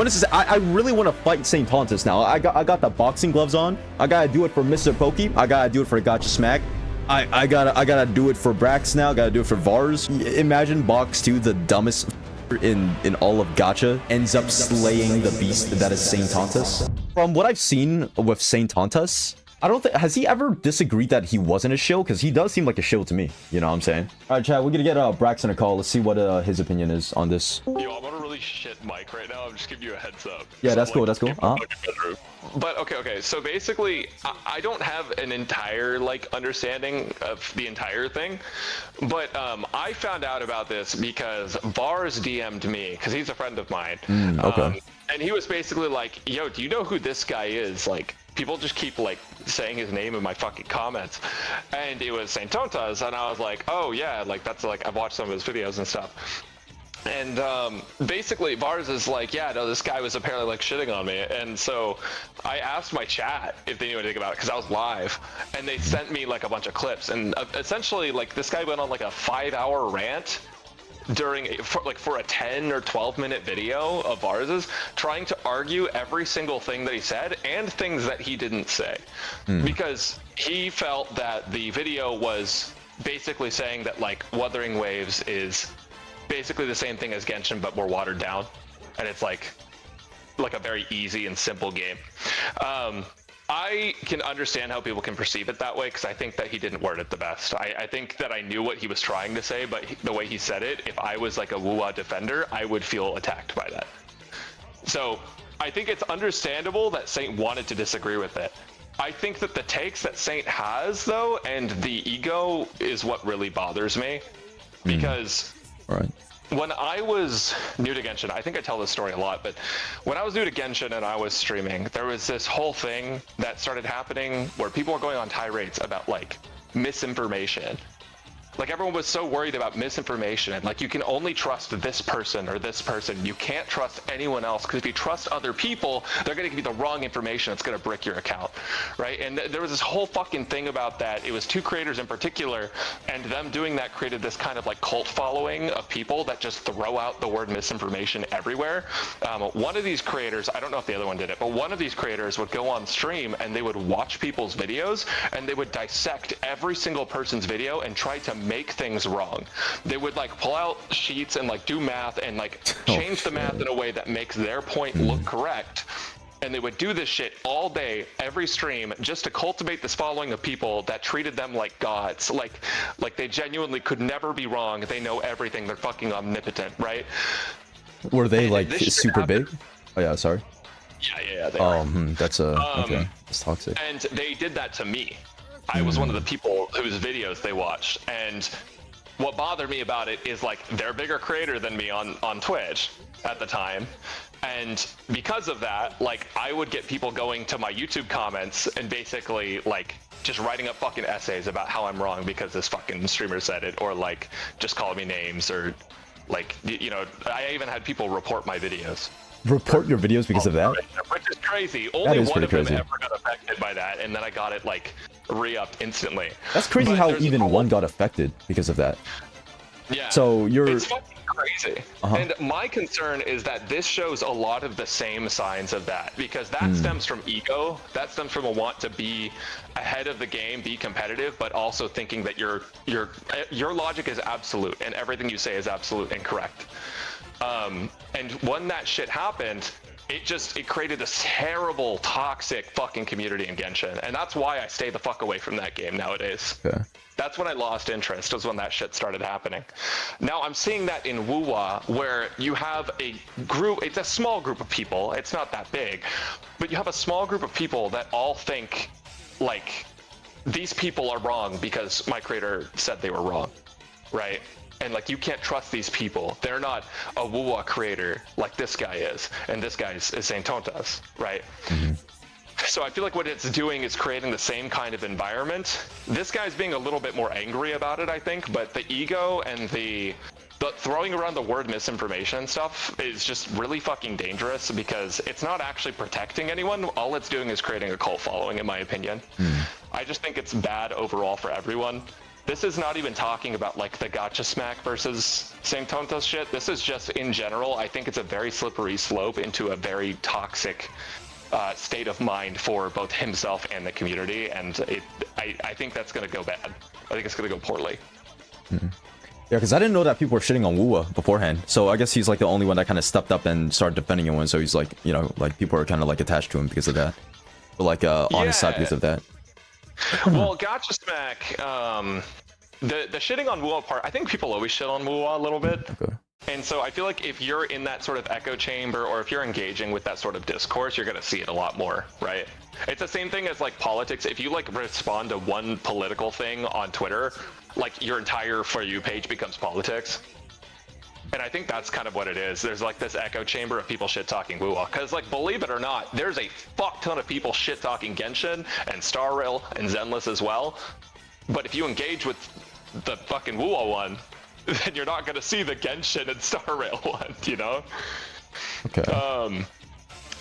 What is this? I really want to fight Saintontas now. I got the boxing gloves on. I gotta do it for mrpokke. I gotta do it for Gacha Smack. I gotta do it for Brax now. Gotta do it for Vars. Imagine Box 2, the dumbest in all of Gacha, ends up slaying the beast that is Saintontas. From what I've seen with Saintontas, I don't think, has he ever disagreed that he wasn't a shill? Because he does seem like a shill to me. You know what I'm saying? All right, chat, we're gonna get Brax on a call. Let's see what his opinion is on this. Yo, I'm on a really shit mic right now. I'm just giving you a heads up. Yeah, that's cool. That's cool. But okay. So basically, I don't have an entire understanding of the entire thing, but I found out about this because Vars DM'd me because he's a friend of mine. Okay. And he was basically like, "Yo, do you know who this guy is? Like, people just keep saying his name in my fucking comments." And it was Saintontas, and I was like, "Oh yeah, that's I've watched some of his videos and stuff." And basically Vars is like, "Yeah, no, this guy was apparently shitting on me." And so I asked my chat if they knew anything about it because I was live, and they sent me a bunch of clips, and essentially this guy went on a 5-hour rant for a 10 or 12-minute video of Vars's, trying to argue every single thing that he said and things that he didn't say, because he felt that the video was basically saying that Wuthering Waves is basically the same thing as Genshin but more watered down, and it's like a very easy and simple game. I can understand how people can perceive it that way because I think that he didn't word it the best. I think that I knew what he was trying to say, but the way he said it, if I was a WuWa defender, I would feel attacked by that. So I think it's understandable that Saint wanted to disagree with it. I think that the takes that Saint has, though, and the ego is what really bothers me, because when I was new to Genshin, I think I tell this story a lot, but when I was new to Genshin and I was streaming, there was this whole thing that started happening where people were going on tirades about misinformation. Everyone was so worried about misinformation, and you can only trust this person or this person. You can't trust anyone else, because if you trust other people, they're going to give you the wrong information. It's going to brick your account, right? And there was this whole fucking thing about that. It was two creators in particular, and them doing that created this kind of cult following of people that just throw out the word misinformation everywhere. One of these creators, I don't know if the other one did it, but one of these creators would go on stream and they would watch people's videos and they would dissect every single person's video and try to make things wrong. They would pull out sheets and do math and change the math in a way that makes their point look correct. And they would do this shit all day, every stream, just to cultivate this following of people that treated them like gods. Like they genuinely could never be wrong. They know everything. They're fucking omnipotent, right? Were they super big? Oh yeah, sorry. Yeah. They are. That's okay. It's toxic. And they did that to me. I was one of the people whose videos they watched, and what bothered me about it is they're a bigger creator than me on Twitch at the time, and because of that, I would get people going to my YouTube comments and basically just writing up fucking essays about how I'm wrong because this fucking streamer said it, or just calling me names, or I even had people report my videos. Report your videos because of that? Which is crazy. Only one of them ever got affected by that, and then I got it re-upped instantly. That's crazy how even one got affected because of that. Yeah. So it's fucking crazy. And my concern is that this shows a lot of the same signs of that, because that stems from ego. That stems from a want to be ahead of the game, be competitive, but also thinking that your logic is absolute and everything you say is absolute and correct. And when that shit happened, it created this terrible, toxic fucking community in Genshin, and that's why I stay the fuck away from that game nowadays. Okay. That's when I lost interest, was when that shit started happening. Now I'm seeing that in WuWa, where you have a group, it's a small group of people, it's not that big, but you have a small group of people that all think, these people are wrong because my creator said they were wrong, right? And you can't trust these people. They're not a WuWa creator like this guy is, and this guy is Saintontas, right? So I feel what it's doing is creating the same kind of environment. This guy's being a little bit more angry about it, I think, but the ego and the throwing around the word misinformation and stuff is just really fucking dangerous, because it's not actually protecting anyone. All it's doing is creating a cult following, in my opinion. I just think it's bad overall for everyone. this is not even talking about like the gacha smack versus Saintontas shit. This is just in general. I think it's a very slippery slope into a very toxic state of mind for both himself and the community, and I think that's gonna go bad. I think it's gonna go poorly. Mm-hmm. Yeah, because I didn't know that people were shitting on WuWa beforehand. So I guess he's like the only one that kind of stepped up and started defending him. So he's like, you know, like people are kind of like attached to him because of that. But like on his side because of that. Well, Gacha Smack, the shitting on WuWa part, I think people always shit on WuWa a little bit. Okay. And so I feel like if you're in that sort of echo chamber, or if you're engaging with that sort of discourse, you're gonna see it a lot more, right? It's the same thing as like politics. If you like respond to one political thing on Twitter, like your entire For You page becomes politics. And I think that's kind of what it is. There's like this echo chamber of people shit talking WuWa. Because like, believe it or not, there's a fuck ton of people shit talking Genshin and Star Rail and Zenless as well. But if you engage with the fucking WuWa one, then you're not gonna see the Genshin and Star Rail one, you know? Okay.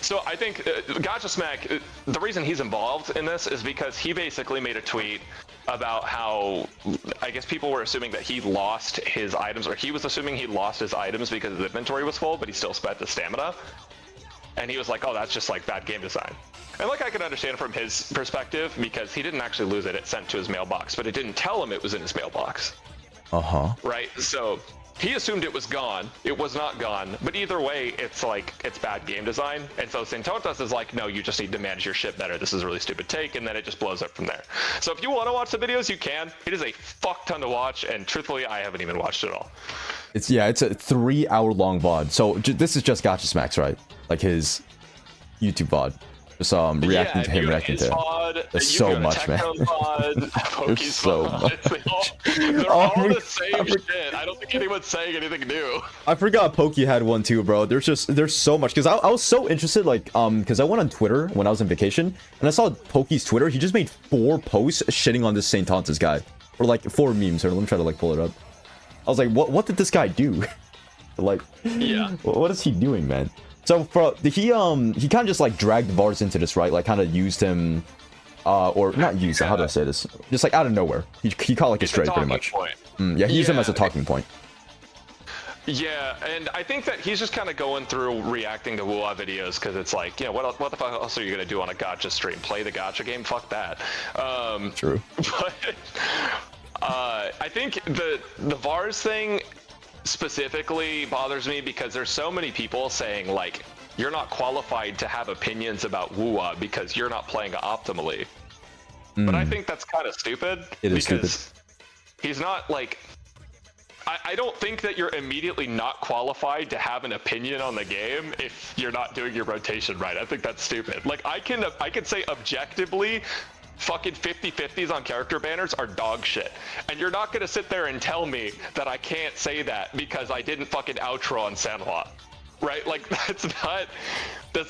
So I think Gacha Smack, the reason he's involved in this is because he basically made a tweet about how, I guess people were assuming that he lost his items, or he was assuming he lost his items because his inventory was full, but he still spent the stamina. And he was like, oh, that's just like bad game design. And like, I can understand from his perspective, because he didn't actually lose it, it sent to his mailbox, but it didn't tell him it was in his mailbox. Uh-huh. Right, so he assumed it was gone. It was not gone. But either way, it's like, it's bad game design. And so Saintontas is like, no, you just need to manage your shit better. This is a really stupid take. And then it just blows up from there. So if you want to watch the videos, you can. It is a fuck ton to watch. And truthfully, I haven't even watched it all. It's a 3-hour-long VOD. So this is just Gacha Smacks, right? Like his YouTube VOD. Just reacting to him, reacting to him. There's so much, man. There's so much. They're all the same shit. I don't think anyone's saying anything new. I forgot Pokey had one too, bro. There's so much, because I was so interested, like because I went on Twitter when I was on vacation and I saw Pokey's Twitter. He just made 4 posts shitting on this Saintontas guy, or like 4 memes. Or let me try to like pull it up. I was like, what did this guy do? Like, yeah, what is he doing, man? So he kind of just like dragged Vars into this, right? Like kind of used him, or not used. How do I say this? Just like out of nowhere, he caught like a stray pretty much. Yeah, he used him as a talking point. Yeah, and I think that he's just kind of going through reacting to WuWa videos, because it's like, you know, what the fuck else are you gonna do on a gacha stream? Play the gacha game? Fuck that. True. But I think the Vars thing specifically bothers me, because there's so many people saying like, you're not qualified to have opinions about WuWa because you're not playing optimally. But I think that's kind of stupid. It is because stupid. He's not like, I don't think that you're immediately not qualified to have an opinion on the game if you're not doing your rotation right. I think that's stupid. Like, I can say objectively, fucking 50-50s on character banners are dog shit. And you're not gonna sit there and tell me that I can't say that because I didn't fucking outro on Sanhua. Right? Like, that's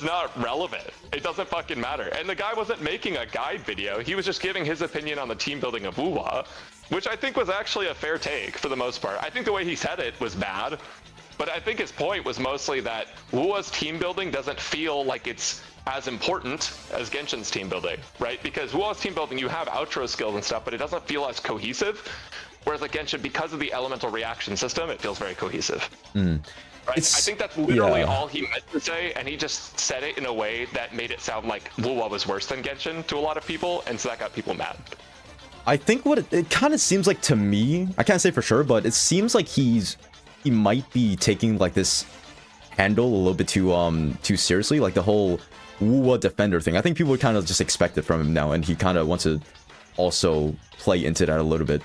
not relevant. It doesn't fucking matter. And the guy wasn't making a guide video. He was just giving his opinion on the team building of WuWa, which I think was actually a fair take for the most part. I think the way he said it was bad, but I think his point was mostly that WuWa's team building doesn't feel like it's as important as Genshin's team building, right? Because WuWa's team building, you have outro skills and stuff, but it doesn't feel as cohesive. Whereas like Genshin, because of the elemental reaction system, it feels very cohesive. Right? I think that's literally all he meant to say, and he just said it in a way that made it sound like WuWa was worse than Genshin to a lot of people, and so that got people mad. I think what it kind of seems like to me, I can't say for sure, but it seems like he might be taking like this handle a little bit too seriously, like the whole WuWa defender thing. I think people would kind of just expect it from him now, and he kind of wants to also play into that a little bit.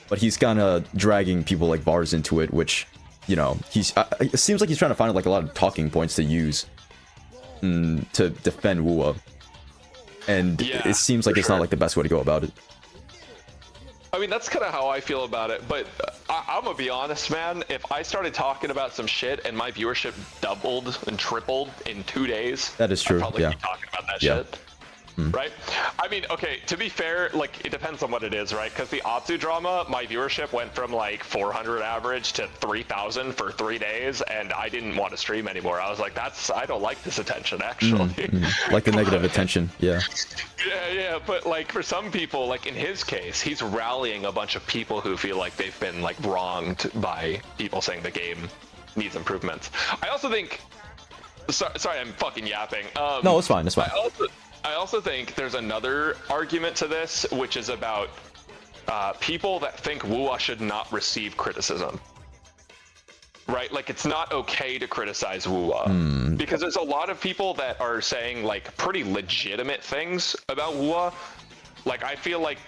But he's kind of dragging people like Vars into it, which, you know, it seems like he's trying to find like a lot of talking points to use to defend WuWa. And it seems like it's not like the best way to go about it. I mean, that's kind of how I feel about it, but I'm gonna be honest, man. If I started talking about some shit and my viewership doubled and tripled in 2 days, that is true. I'd probably be talking about that shit. right? I mean, okay, to be fair, like, it depends on what it is, right? Because the Atsu drama, my viewership went from like 400 average to 3,000 for 3 days, and I didn't want to stream anymore. I was like, I don't like this attention, actually. Like the negative attention, yeah. Yeah, but like for some people, like in his case, he's rallying a bunch of people who feel like they've been like wronged by people saying the game needs improvements. I also think, sorry, I'm fucking yapping. No, it's fine, it's fine. I also think there's another argument to this, which is about people that think WuWa should not receive criticism. Right? Like, it's not okay to criticize WuWa. Because there's a lot of people that are saying, like, pretty legitimate things about WuWa. Like, I feel like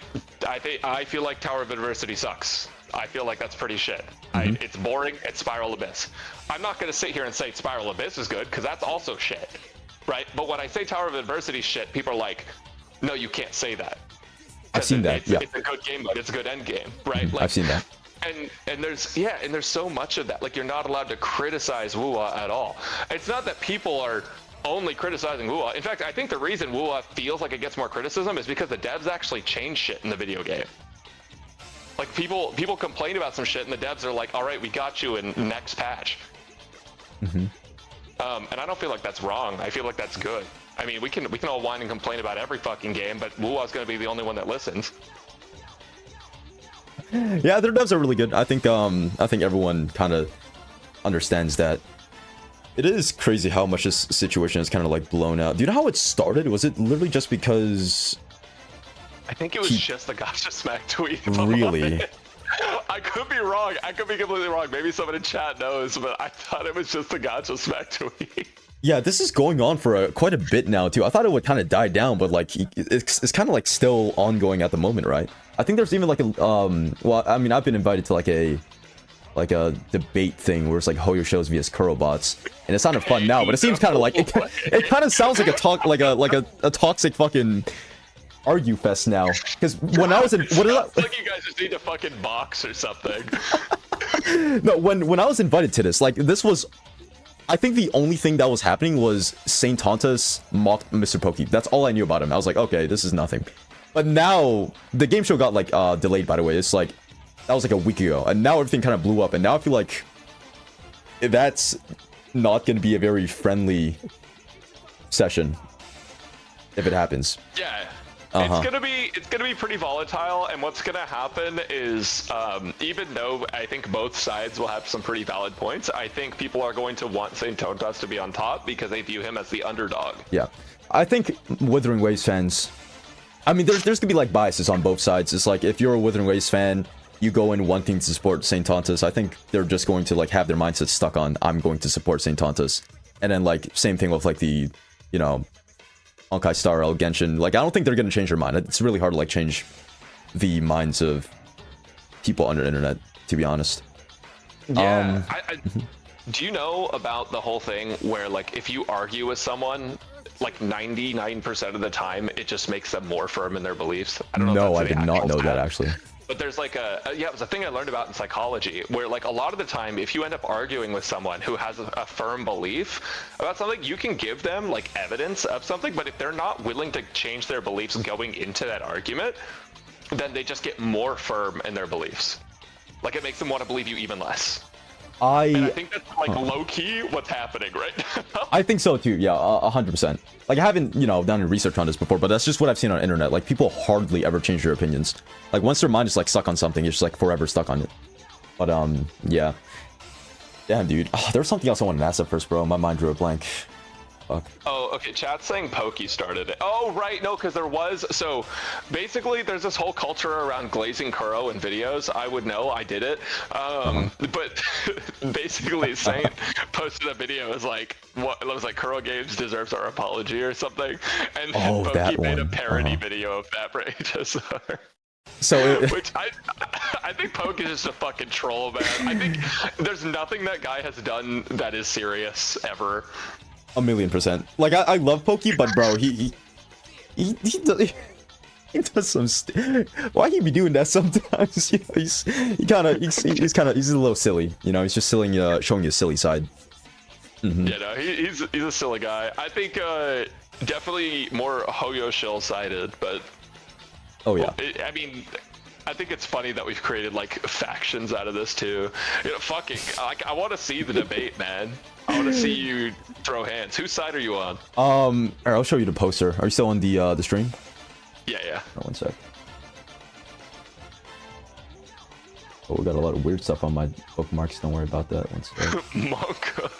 Tower of Adversity sucks. I feel like that's pretty shit. It's boring, it's Spiral Abyss. I'm not going to sit here and say Spiral Abyss is good, because that's also shit. Right? But when I say Tower of Adversity shit, people are like, no, you can't say that. I've seen that, yeah. It's a good game mode, it's a good end game, right? Like, I've seen that. And there's so much of that. Like, you're not allowed to criticize WuWa at all. It's not that people are only criticizing WuWa. In fact, I think the reason WuWa feels like it gets more criticism is because the devs actually change shit in the video game. Like, people complain about some shit and the devs are like, all right, we got you in next patch. And I don't feel like that's wrong. I feel like that's good. I mean, we can all whine and complain about every fucking game, but WuWa's gonna be the only one that listens. Yeah, their devs are really good. I think everyone kind of understands that. It is crazy how much this situation is kind of like blown out. Do you know how it started? Was it literally just because? I think it was just the Gacha Smack tweet. Really? I could be wrong. I could be completely wrong. Maybe someone in chat knows, but I thought it was just the Gacha Smack tweet. Yeah, this is going on for quite a bit now too. I thought it would kind of die down, but like it's kind of like still ongoing at the moment, right? I think there's even like a well, I mean, I've been invited to like a debate thing where it's like Hoyo shows vs Kuro Bots, and it sounded fun now, but it seems kind of like it kind of sounds like a toxic fucking argue fest now. Because when I was in, like you guys just need to fucking box or something. No, when I was invited to this, like this was, I think the only thing that was happening was Saintontas mocked mrpokke. That's all I knew about him. I was like, okay, this is nothing. But now the game show got like delayed, by the way. It's like that was like a week ago, and now everything kind of blew up, and now I feel like that's not going to be a very friendly session if it happens. Yeah. It's gonna be pretty volatile, and what's gonna happen is even though I think both sides will have some pretty valid points, I think people are going to want Saintontas to be on top because they view him as the underdog. Yeah, I think Wuthering Waves fans, I mean, there's gonna be like biases on both sides. It's like if you're a Wuthering Waves fan, you go in wanting to support Saintontas. I think they're just going to like have their mindset stuck on I'm going to support Saintontas, and then like same thing with like the, you know, Honkai Star Rail, Genshin. Like, I don't think they're gonna change their mind. It's really hard to like change the minds of people on the internet, to be honest. Yeah. Do you know about the whole thing where like if you argue with someone, like 99% of the time it just makes them more firm in their beliefs? I don't know. No, I did not know that actually. But there's like it was a thing I learned about in psychology, where like a lot of the time, if you end up arguing with someone who has a firm belief about something, you can give them like evidence of something, but if they're not willing to change their beliefs going into that argument, then they just get more firm in their beliefs. Like, it makes them want to believe you even less. And I think that's like low-key what's happening right now. I think so too, yeah, 100%. Like, I haven't, you know, done any research on this before, but that's just what I've seen on the internet. Like, people hardly ever change their opinions. Like, once their mind is like stuck on something, it's just like forever stuck on it. But yeah. Damn, dude. Oh, there was something else I wanted to ask at first, bro. My mind drew a blank. Fuck. Oh, okay. Chat's saying Pokey started it. Oh, right. No, because there was. So basically, there's this whole culture around glazing Kuro in videos. I would know. I did it. But basically, Saint posted a video. It was like, what? It was like Kuro Games deserves our apology or something. And then Pokey made a parody video of that for HSR. So which I think Poke is just a fucking troll, man. I think there's nothing that guy has done that is serious ever. 1,000,000%. Like, I love Pokey, but bro, he does some why he be doing that sometimes? You know, he's a little silly. You know, he's just silly, showing his silly side. You know, he's a silly guy. I think definitely more Hoyo Shill sided, but Oh yeah. I mean, I think it's funny that we've created like factions out of this too. You know, fucking, like, I want to see the debate, man. I want to see you throw hands. Whose side are you on? Alright, I'll show you the poster. Are you still on the stream? Yeah. Oh, one sec. Oh, we got a lot of weird stuff on my bookmarks. Don't worry about that. One sec. Monka.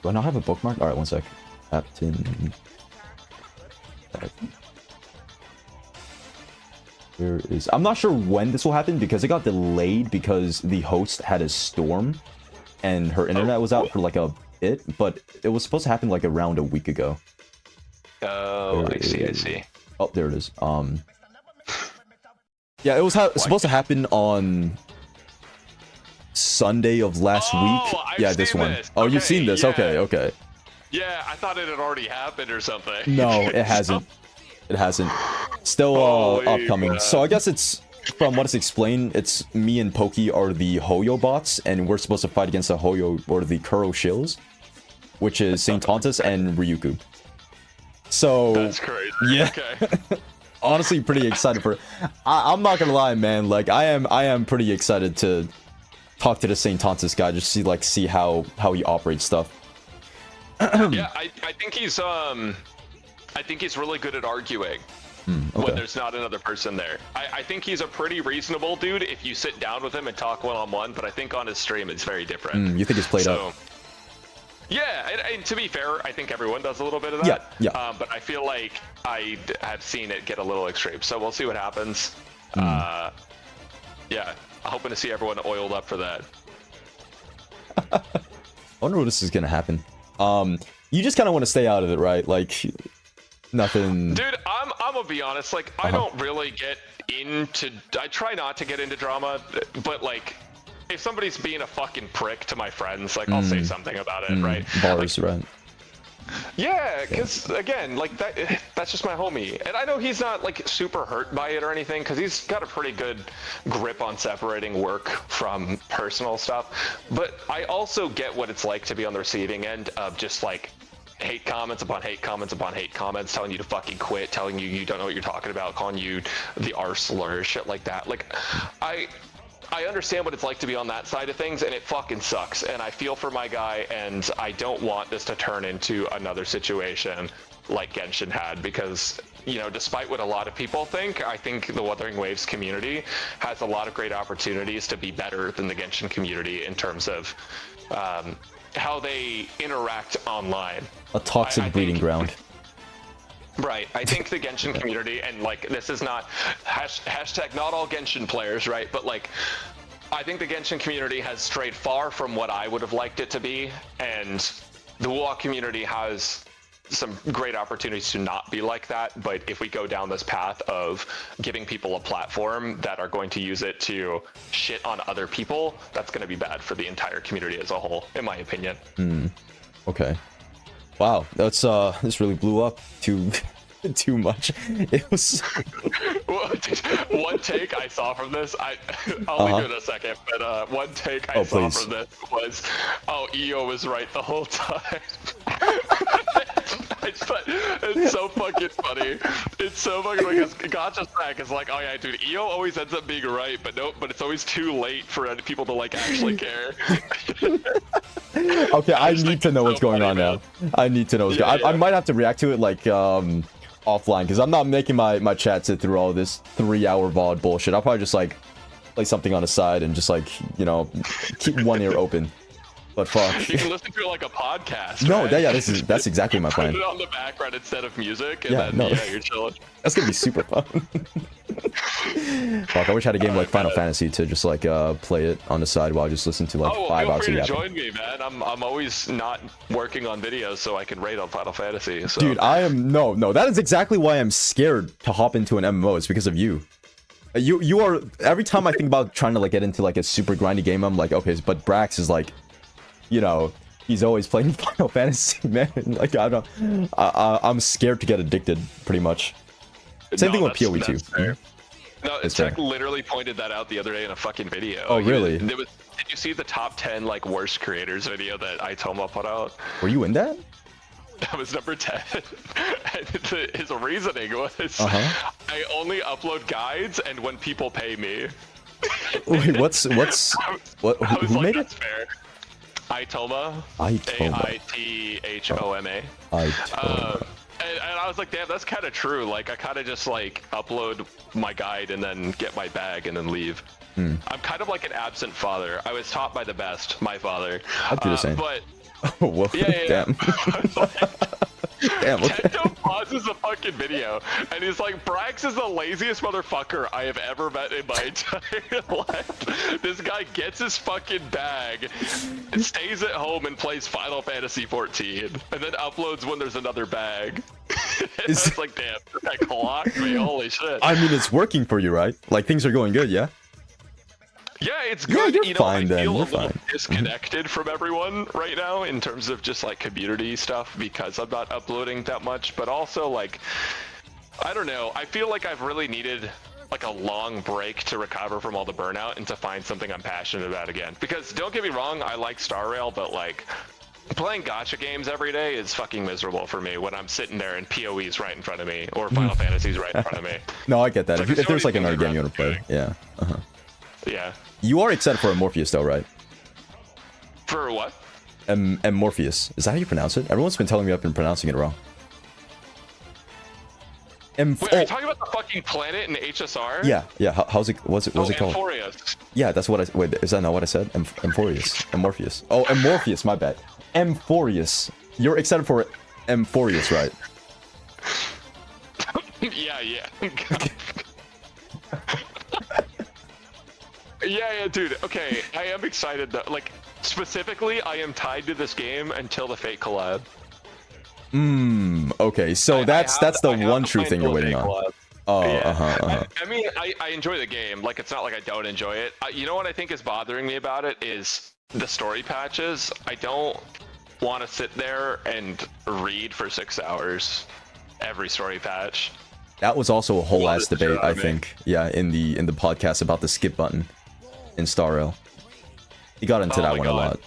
Do I not have a bookmark? Alright, one sec. Captain. Where is... I'm not sure when this will happen because it got delayed because the host had a storm and her internet was out for like a bit, but it was supposed to happen like around a week ago. Oh, I see. Oh, there it is. Yeah, it was supposed to happen on Sunday of last week. Yeah, this one. Oh, you've seen this? Yeah. Okay. Yeah, I thought it had already happened or something. No, it hasn't. It hasn't. Still upcoming. So I guess it's, from what it's explained, it's me and Pokke are the Hoyo bots, and we're supposed to fight against the Hoyo, or the Kuro shills, which is Saintontas and Ryuku. So... That's crazy. Yeah. Okay. Honestly, pretty excited for... I'm not gonna lie, man. Like, I am pretty excited to talk to the Saintontas guy, just see how he operates stuff. Yeah, I think he's really good at arguing when there's not another person there. I think he's a pretty reasonable dude if you sit down with him and talk one-on-one, but I think on his stream it's very different. You think it's played out? Yeah, and to be fair, I think everyone does a little bit of that. Yeah. But I feel like I have seen it get a little extreme, so we'll see what happens. Yeah, hoping to see everyone oiled up for that. I wonder what this is gonna happen. You just kind of want to stay out of it, right? Like, nothing... Dude, I'm gonna be honest, like, I don't really get into... I try not to get into drama, but, like, if somebody's being a fucking prick to my friends, like, I'll say something about it, right? Bars, like, right. Yeah, because, again, like, that's just my homie. And I know he's not, like, super hurt by it or anything, because he's got a pretty good grip on separating work from personal stuff. But I also get what it's like to be on the receiving end of just, like, hate comments upon hate comments upon hate comments, telling you to fucking quit, telling you you don't know what you're talking about, calling you the R slur, shit like that. Like, I understand what it's like to be on that side of things, and it fucking sucks. And I feel for my guy, and I don't want this to turn into another situation like Genshin had, because, you know, despite what a lot of people think, I think the Wuthering Waves community has a lot of great opportunities to be better than the Genshin community in terms of how they interact online. A toxic breeding ground. Right, I think the Genshin community, and like, this is not hashtag not all Genshin players, right? But like, I think the Genshin community has strayed far from what I would have liked it to be, and the WuWa community has some great opportunities to not be like that. But if we go down this path of giving people a platform that are going to use it to shit on other people, that's going to be bad for the entire community as a whole, in my opinion. Okay. Wow, that's this really blew up too much. It was one take I saw from this. I'll leave it in a second, but one take I saw from this was, oh, EO was right the whole time. It's so fucking funny. It's so fucking funny because Gacha Snack is like, oh yeah, dude, EO always ends up being right, but nope, but it's always too late for people to like actually care. Okay, I need to know what's going on now. I need to know what's going on. I might have to react to it like offline, because I'm not making my chat sit through all this 3-hour VOD bullshit. I'll probably just like play something on the side and just like, you know, keep one ear open. But fuck. You can listen to it like a podcast. No, right? that's exactly my plan. Put it on the background instead of music, and then you're chilling. That's gonna be super fun. Fuck, I wish I had a game like Final Fantasy to just like play it on the side while I just listen to like 5 hours of yapping. Feel free to join me, man. I'm always not working on videos, so I can rate on Final Fantasy. So. Dude, I am no. That is exactly why I'm scared to hop into an MMO. It's because of you. You are, every time I think about trying to like get into like a super grindy game, I'm like, okay, but Brax is like, you know, he's always playing Final Fantasy, man. Like, I'm scared to get addicted, pretty much. Same thing with PoE too. No, It's Tech fair. literally pointed that out the other day in a fucking video. Oh, really? Did you see the top 10 like worst creators video that Itoma put out? Were you in that? That was number 10. And his reasoning was, I only upload guides and when people pay me. Wait, what? Who made that's it? fair. Itoma. Itoma. Aithoma. Itoma. And I was like, damn, that's kind of true. Like, I kind of just like upload my guide and then get my bag and then leave. I'm kind of like an absent father. I was taught by the best, my father. I'd do the same. But Oh, well, damn. Damn, okay. Tectone pauses a fucking video and he's like, Brax is the laziest motherfucker I have ever met in my entire life. This guy gets his fucking bag, stays at home and plays Final Fantasy 14, and then uploads when there's another bag. I was like, damn, that clocked me, holy shit. I mean, it's working for you, right? Like, things are going good, yeah? Yeah, it's good. Yeah, you're you know, fine I then. feel You're a little fine. disconnected from everyone right now in terms of just like community stuff because I'm not uploading that much, but also like, I don't know. I feel like I've really needed like a long break to recover from all the burnout and to find something I'm passionate about again. Because don't get me wrong, I like Star Rail, but like playing gacha games every day is fucking miserable for me when I'm sitting there and PoE's right in front of me or Final Fantasy's right in front of me. No, I get that. Like, If there's like another game you things want to play, yeah. Yeah. You are excited for Morpheus, though, right? For what? Morpheus. Is that how you pronounce it? Everyone's been telling me I've been pronouncing it wrong. Wait, are you talking about the fucking planet in HSR? Yeah. How's it? What's it called? Amphorius. Yeah, that's what I. Wait, is that not what I said? Amphorius. Morpheus. Oh, Morpheus. My bad. Amphorius. You're excited for Amphorius, right? Yeah. Yeah, dude. Okay, I am excited though. Like, specifically, I am tied to this game until the Fate collab. Okay, so that's the one true thing you're waiting on. Collab. Oh, yeah. I mean, I enjoy the game. Like, it's not like I don't enjoy it. You know what I think is bothering me about it is the story patches. I don't want to sit there and read for 6 hours every story patch. That was also a whole ass debate, I me. think. Yeah, in the podcast about the skip button in Star Rail. He got into that one a lot.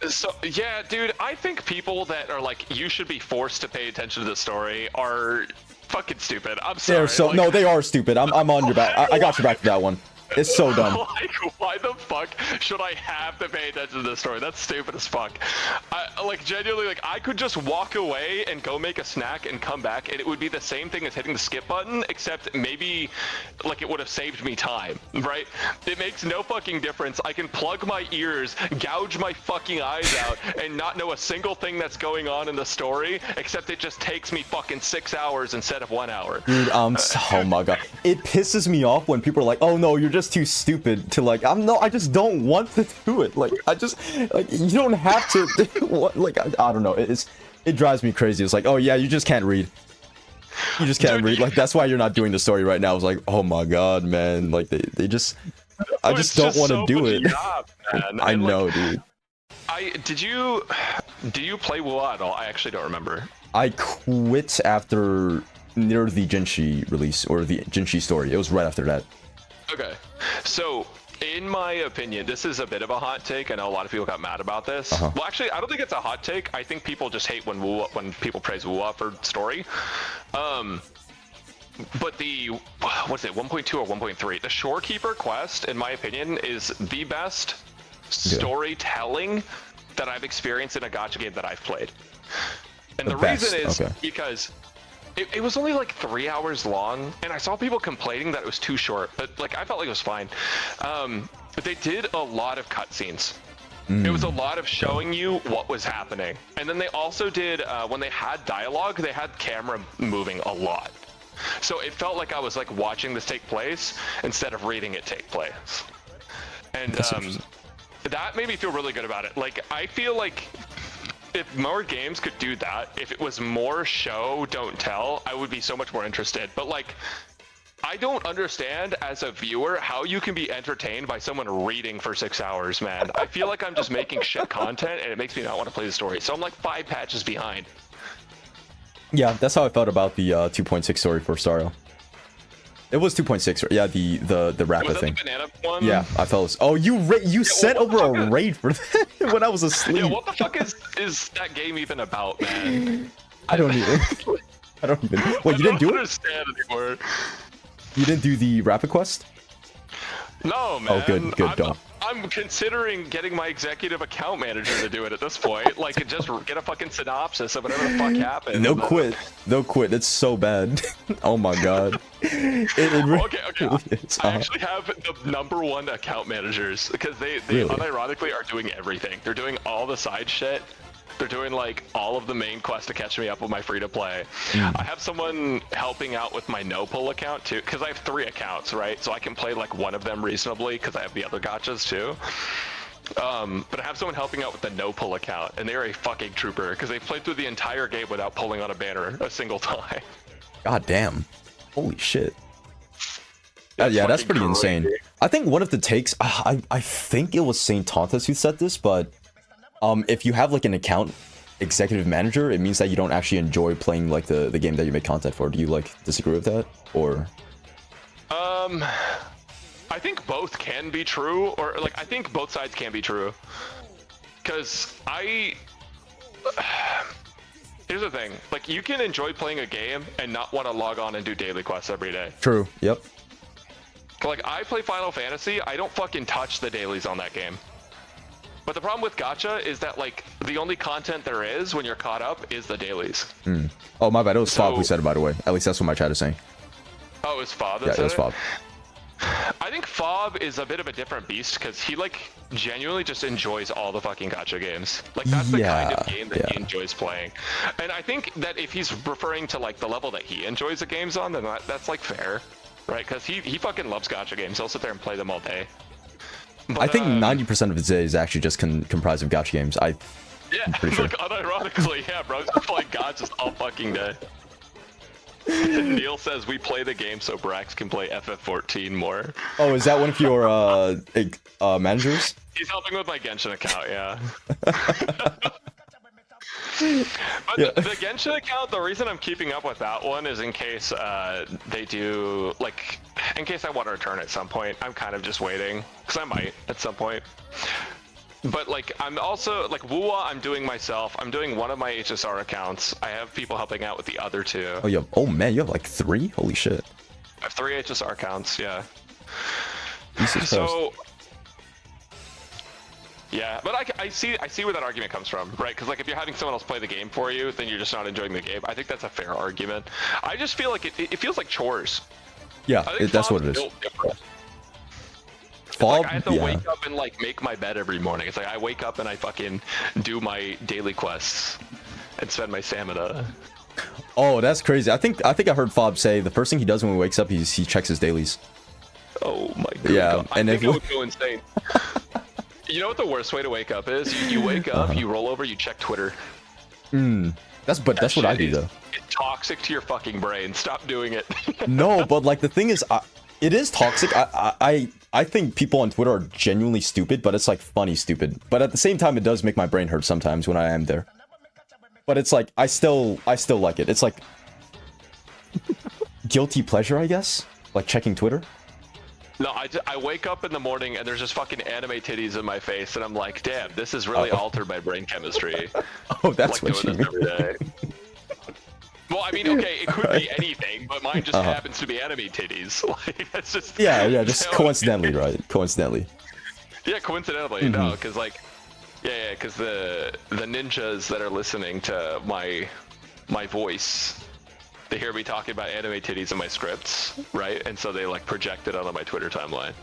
So yeah, dude, I think people that are like, you should be forced to pay attention to the story are fucking stupid. I'm sorry. They're so no, they are stupid. I'm on your back. I got your back for that one. It's so dumb. Like, why the fuck should I have to pay attention to this story? That's stupid as fuck. Like, genuinely, like, I could just walk away and go make a snack and come back, and it would be the same thing as hitting the skip button, except maybe, like, it would have saved me time, right? It makes no fucking difference. I can plug my ears, gouge my fucking eyes out, and not know a single thing that's going on in the story, except it just takes me fucking 6 hours instead of 1 hour. Dude, oh my god. It pisses me off when people are like, oh no, you're just too stupid to like, I just don't want to do it. Like, you don't have to, like, I don't know. It drives me crazy. It's like, oh yeah, you just can't read. You just can't read. Like, that's why you're not doing the story right now. It's like, oh my god, man. Like, they just, I just don't want to do it. Job, I know, dude. Do you play WuWa at all? I actually don't remember. I quit after near the Jinshi release, or the Jinshi story. It was right after that. Okay, so in my opinion, this is a bit of a hot take. I know a lot of people got mad about this. Well, actually, I don't think it's a hot take. I think people just hate when people praise WuWa for story. But the, what's it, 1.2 or 1.3? The Shorekeeper quest, in my opinion, is the best storytelling that I've experienced in a gacha game that I've played. And the reason is because it was only like 3 hours long, and I saw people complaining that it was too short, but like I felt like it was fine. But they did a lot of cutscenes. It was a lot of showing you what was happening. And then they also did, when they had dialogue, they had camera moving a lot. So it felt like I was like watching this take place instead of reading it take place. And that made me feel really good about it. Like, I feel like if more games could do that, if it was more show, don't tell, I would be so much more interested. But like, I don't understand as a viewer how you can be entertained by someone reading for 6 hours, man. I feel like I'm just making shit content, and it makes me not want to play the story. So I'm like 5 patches behind. Yeah, that's how I felt about the 2.6 story for Star Rail. It was 2.6. Yeah, the rapper Was that thing. the banana one? Yeah, I felt. Oh, you sent over a raid for that when I was asleep. Yeah, what the fuck is that game even about, man? I don't even. I don't even. Wait, you didn't do it? I don't understand anymore. You didn't do the rapid quest? No, man. Oh, good. Don't. I'm considering getting my executive account manager to do it at this point. Like, just get a fucking synopsis of whatever the fuck happened. No quit. No quit. It's so bad. Oh my god. It really Okay. is. I actually have the #1 account managers because they Really? unironically are doing everything. They're doing all the side shit. They're doing like all of the main quests to catch me up with my free to play. I have someone helping out with my no pull account too, because I have 3 accounts, right? So I can play like one of them reasonably because I have the other gachas too. But I have someone helping out with the no pull account, and they're a fucking trooper because they played through the entire game without pulling on a banner a single time. God damn. Holy shit. Yeah, that's pretty fucking insane. crazy. I think one of the takes, I think it was Saintontas who said this, but if you have like an account executive manager, it means that you don't actually enjoy playing like the game that you make content for. Do you like disagree with that, or? I think both can be true, or like I think both sides can be true. Cause here's the thing, like you can enjoy playing a game and not want to log on and do daily quests every day. True. Yep. Like I play Final Fantasy, I don't fucking touch the dailies on that game. But the problem with gacha is that like the only content there is when you're caught up is the dailies. Oh my bad. It was Fob who said it, by the way. At least that's what my chat is saying. Oh, it's Fob that Yeah, said it was Fob. I think Fob is a bit of a different beast because he like genuinely just enjoys all the fucking gacha games. Like that's the kind of game that he enjoys playing. And I think that if he's referring to like the level that he enjoys the games on, then that's like fair, right? Because he fucking loves gacha games. He'll sit there and play them all day. But, I think 90% of his day is actually just comprised of gacha games. Yeah, pretty sure. like unironically, yeah, bro, just playing gachas all fucking day. Neil says we play the game so Brax can play FF14 more. Oh, is that one of your managers? He's helping with my Genshin account, yeah. But Yeah. the Genshin account, the reason I'm keeping up with that one is in case they do, like, in case I want to return at some point. I'm kind of just waiting, because I might at some point. But, like, I'm also, like, WuWa, I'm doing myself. I'm doing one of my HSR accounts. I have people helping out with the other 2. Oh, oh man, you have like 3? Holy shit. I have 3 HSR accounts, yeah. Jesus So... Yeah, but I see where that argument comes from, right? Because like if you're having someone else play the game for you, then you're just not enjoying the game. I think that's a fair argument. I just feel like it feels like chores. Yeah, that's what it is. Fob, Like I have to wake up and like make my bed every morning. It's like I wake up and I fucking do my daily quests and spend my stamina. Oh, that's crazy. I think I heard Fob say the first thing he does when he wakes up, he checks his dailies. Oh my god. Yeah, and I think I would go insane. You know what the worst way to wake up is? You wake up, you roll over, you check Twitter. That's what I do though. It's toxic to your fucking brain. Stop doing it. No, but like the thing is, it is toxic. I think people on Twitter are genuinely stupid, but it's like funny stupid. But at the same time, it does make my brain hurt sometimes when I am there. But it's like I still like it. It's like guilty pleasure, I guess. Like checking Twitter. No, I wake up in the morning and there's just fucking anime titties in my face, and I'm like, damn, this has really altered my brain chemistry. Oh, that's like what doing you this mean. every day. Well, I mean, okay, it could be anything, but mine just happens to be anime titties. Like, that's just... Yeah, just coincidentally, right? Coincidentally. Yeah, coincidentally, no, because like... Yeah, because the ninjas that are listening to my voice... They hear me talking about anime titties in my scripts, right? And so they like project it onto my Twitter timeline.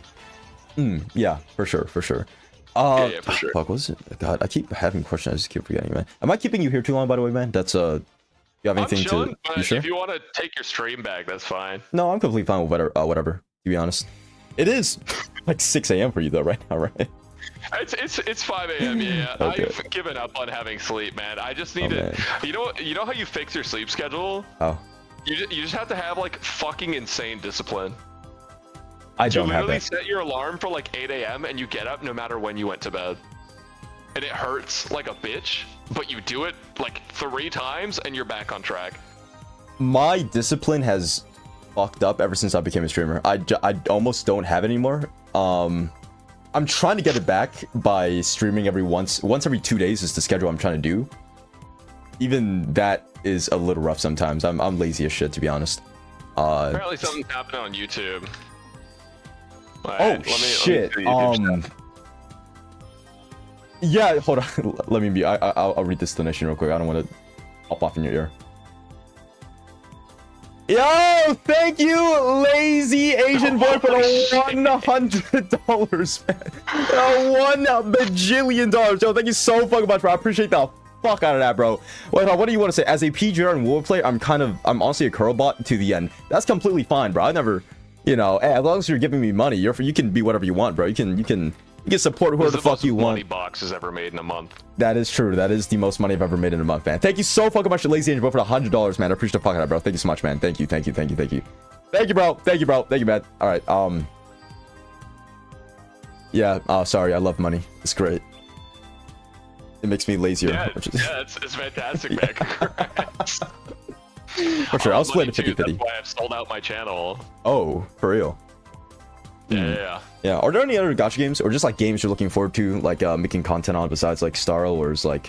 Yeah, for sure. For sure. Fuck, what was it? God, I keep having questions. I just keep forgetting, man. Am I keeping you here too long, by the way, man? That's you have anything I'm chilling, to? But You sure? if you want to take your stream back, that's fine. No, I'm completely fine with whatever. To be honest, it is like 6 a.m. for you though, right now, right? It's 5 a.m. Yeah, Okay. I've given up on having sleep, man. I just need to. You know how you fix your sleep schedule? Oh, You just have to have like fucking insane discipline. I don't You have literally that. set your alarm for like 8 a.m. and you get up no matter when you went to bed. And it hurts like a bitch, but you do it like 3 times and you're back on track. My discipline has fucked up ever since I became a streamer. I almost don't have it anymore. I'm trying to get it back by streaming once every 2 days is the schedule I'm trying to do. Even that is a little rough sometimes. I'm lazy as shit, to be honest. Apparently something's happening on YouTube. Shit. Yeah, hold on. Let me be. I'll read this donation real quick. I don't want to pop off in your ear. Yo, thank you, lazy Asian boy, for the $100, man. $1 bajillion. Yo, thank you so fucking much, bro. I appreciate the fuck out of that, bro. Wait, what do you want to say? As a PGR and WuWa player, I'm honestly a Kuro Bot to the end. That's completely fine, bro. I never, you know, hey, as long as you're giving me money, you can be whatever you want, bro. You can support whoever the fuck you want. Money boxes ever made in a month. That is true. That is the most money I've ever made in a month, man. Thank you so fucking much to Lazy Angel for the $100, man. I appreciate the fuck out of it, bro. Thank you so much, man. Thank you, thank you, thank you, thank you. Thank you, bro. Thank you, bro. Thank you, man. All right. Yeah. Sorry. I love money. It's great. It makes me lazier. Yeah, it's fantastic, man. Congrats. For sure. I'll split it 50-50. That's why I've sold out my channel. Oh, for real? Yeah. Are there any other gacha games or just like games you're looking forward to, like making content on besides like Star Wars? Like,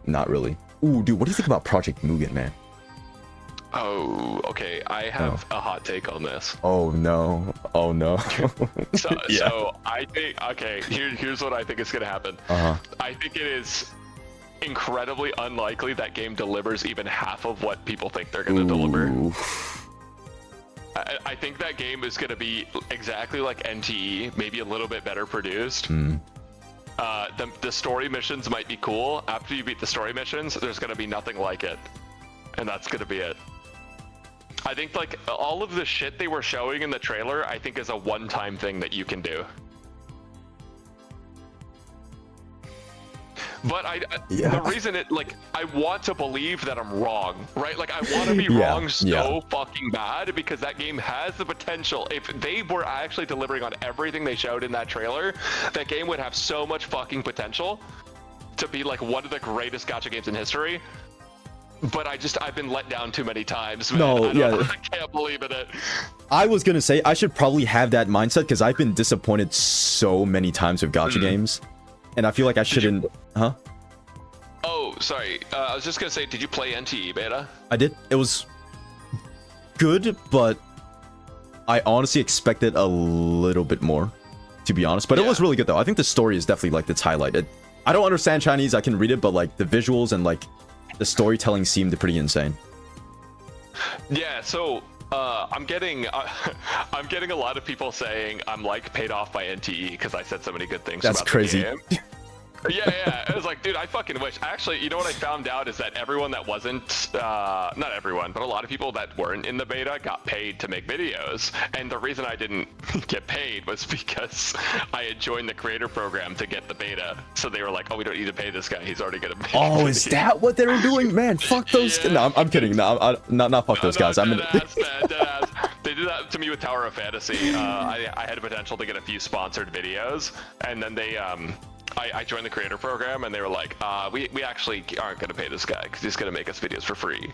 not really. Ooh, dude, what do you think about Project Mugen, man? Oh, okay. I have a hot take on this. Oh no. Oh no. So I think, okay, here's what I think is gonna happen. I think it is incredibly unlikely that game delivers even half of what people think they're gonna deliver. I think that game is going to be exactly like NTE, maybe a little bit better produced. The story missions might be cool. After you beat the story missions, there's going to be nothing like it. And that's going to be it. I think like all of the shit they were showing in the trailer, I think is a one-time thing that you can do. But the reason I want to believe that I'm wrong, right? Like I want to be wrong so fucking bad, because that game has the potential. If they were actually delivering on everything they showed in that trailer, that game would have so much fucking potential to be like one of the greatest gacha games in history. But I've been let down too many times, man. I can't believe in it. I was gonna say I should probably have that mindset because I've been disappointed so many times with gacha games. And I feel like I shouldn't... Huh? Oh, sorry. I was just going to say, did you play NTE beta? I did. It was good, but I honestly expected a little bit more, to be honest. But it was really good, though. I think the story is definitely, like, its highlight. I don't understand Chinese. I can read it, but, like, the visuals and, like, the storytelling seemed pretty insane. Yeah, so... I'm getting a lot of people saying I'm like paid off by NTE because I said so many good things. That's about crazy. The game. Yeah. It was like, dude, I fucking wish. Actually, you know what I found out is that everyone that wasn't, not everyone, but a lot of people that weren't in the beta got paid to make videos. And the reason I didn't get paid was because I had joined the creator program to get the beta. So they were like, oh, we don't need to pay this guy. He's already gonna pay. Oh, is that what they were doing? Man, fuck those. Yeah. No, I'm kidding. No, not fuck those guys. I'm deadass. They did that to me with Tower of Fantasy. I had a potential to get a few sponsored videos, and then they I joined the creator program, and they were like, we actually aren't gonna pay this guy because he's gonna make us videos for free.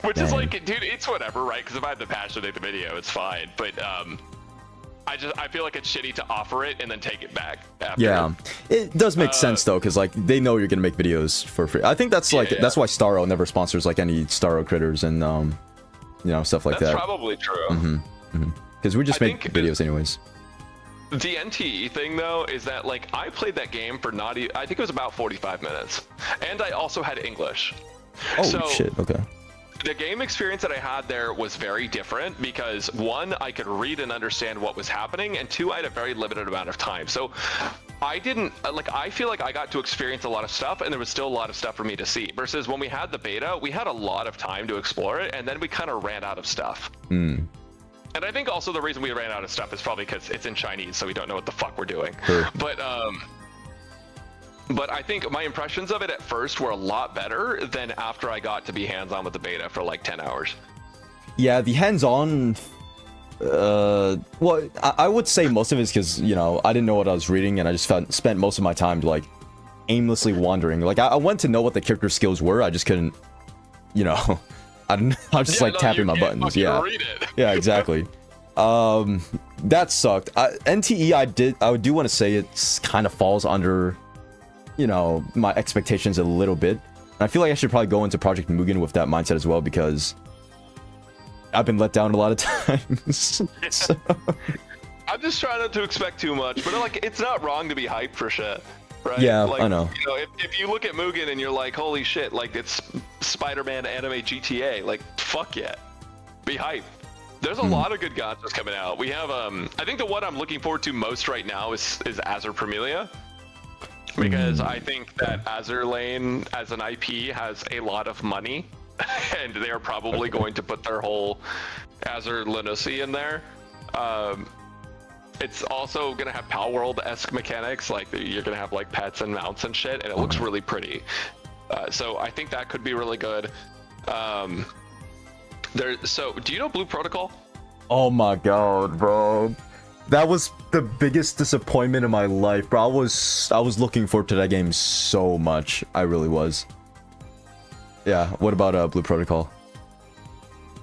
Which is like, dude, it's whatever, right? Because if I have the passion to make the video, it's fine. But I feel like it's shitty to offer it and then take it back after. Yeah, it does make sense though, because like they know you're gonna make videos for free. I think that's that's why Starro never sponsors like any Starro critters and you know, stuff like that. That's probably true. Because we just make videos anyways. The NTE thing though is that like I played that game for I think it was about 45 minutes, and I also had English. Oh shit! Okay. The game experience that I had there was very different because one, I could read and understand what was happening, and two, I had a very limited amount of time. So I didn't I feel like I got to experience a lot of stuff, and there was still a lot of stuff for me to see. Versus when we had the beta, we had a lot of time to explore it, and then we kind of ran out of stuff. And I think also the reason we ran out of stuff is probably because it's in Chinese, so we don't know what the fuck we're doing. Sure. But I think my impressions of it at first were a lot better than after I got to be hands-on with the beta for like 10 hours. Yeah, the hands-on... well, I would say most of it is because, you know, I didn't know what I was reading, and I just spent most of my time, like, aimlessly wandering. Like, I went to know what the character skills were, I just couldn't, you know... I'm just like tapping my buttons. Yeah. Read it. Yeah, exactly. That sucked. NTE, I do want to say it's kind of falls under, you know, my expectations a little bit. And I feel like I should probably go into Project Mugen with that mindset as well, because I've been let down a lot of times. So. I'm just trying not to expect too much, but like, it's not wrong to be hyped for shit, right? Yeah, like, I know. You know, if you look at Mugen and you're like, holy shit, like it's Spider-Man anime GTA, like fuck yeah, be hyped. There's a lot of good gachas coming out. We have, I think the one I'm looking forward to most right now is Azur Premilia, because I think that Azur Lane as an IP has a lot of money, and they're probably going to put their whole Azur Lunacy in there. It's also gonna have Pal World-esque mechanics, like you're gonna have like pets and mounts and shit, and it looks really pretty. So I think that could be really good. So do you know Blue Protocol? Oh my god, bro. That was the biggest disappointment in my life, bro. I was looking forward to that game so much. I really was. Yeah, what about Blue Protocol?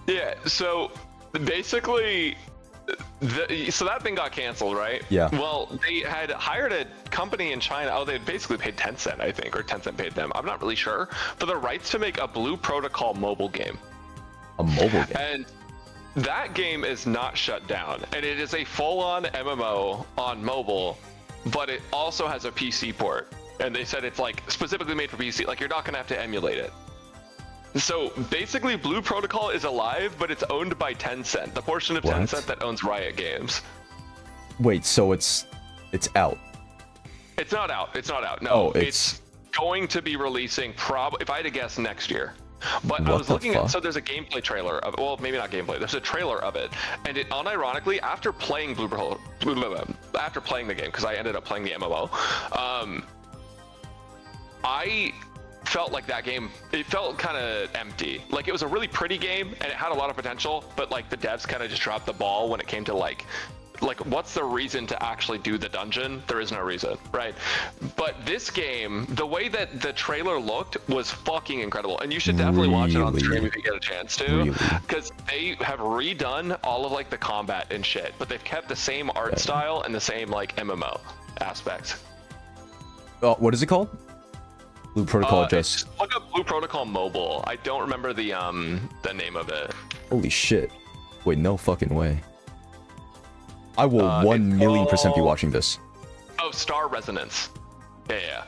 Yeah, so basically so that thing got canceled, right? Yeah. Well, they had hired a company in China. Oh, they had basically paid Tencent, I think, or Tencent paid them. I'm not really sure. For the rights to make a Blue Protocol mobile game. A mobile game? And that game is not shut down. And it is a full-on MMO on mobile, but it also has a PC port. And they said it's like specifically made for PC. Like you're not gonna have to emulate it. So basically, Blue Protocol is alive, but it's owned by Tencent, the portion of Tencent that owns Riot Games. Wait, so it's out? It's not out. It's not out. No, oh, it's going to be releasing probably, if I had to guess, next year. But what I was looking fuck? at, so there's a gameplay trailer of, well, maybe not gameplay. There's a trailer of it, and it unironically, after playing after playing the game, because I ended up playing the MMO, I felt like that game, it felt kind of empty. Like it was a really pretty game and it had a lot of potential, but like the devs kind of just dropped the ball when it came to like what's the reason to actually do the dungeon? There is no reason, right? But this game, the way that the trailer looked was fucking incredible, and you should definitely watch it on the stream if you get a chance to, because they have redone all of like the combat and shit, but they've kept the same art style and the same like MMO aspects. Oh, what is it called? Blue Protocol just look up Blue Protocol Mobile. I don't remember the name of it. Holy shit. Wait, no fucking way. I will 1,000,000% be watching this. Oh, Star Resonance. Yeah.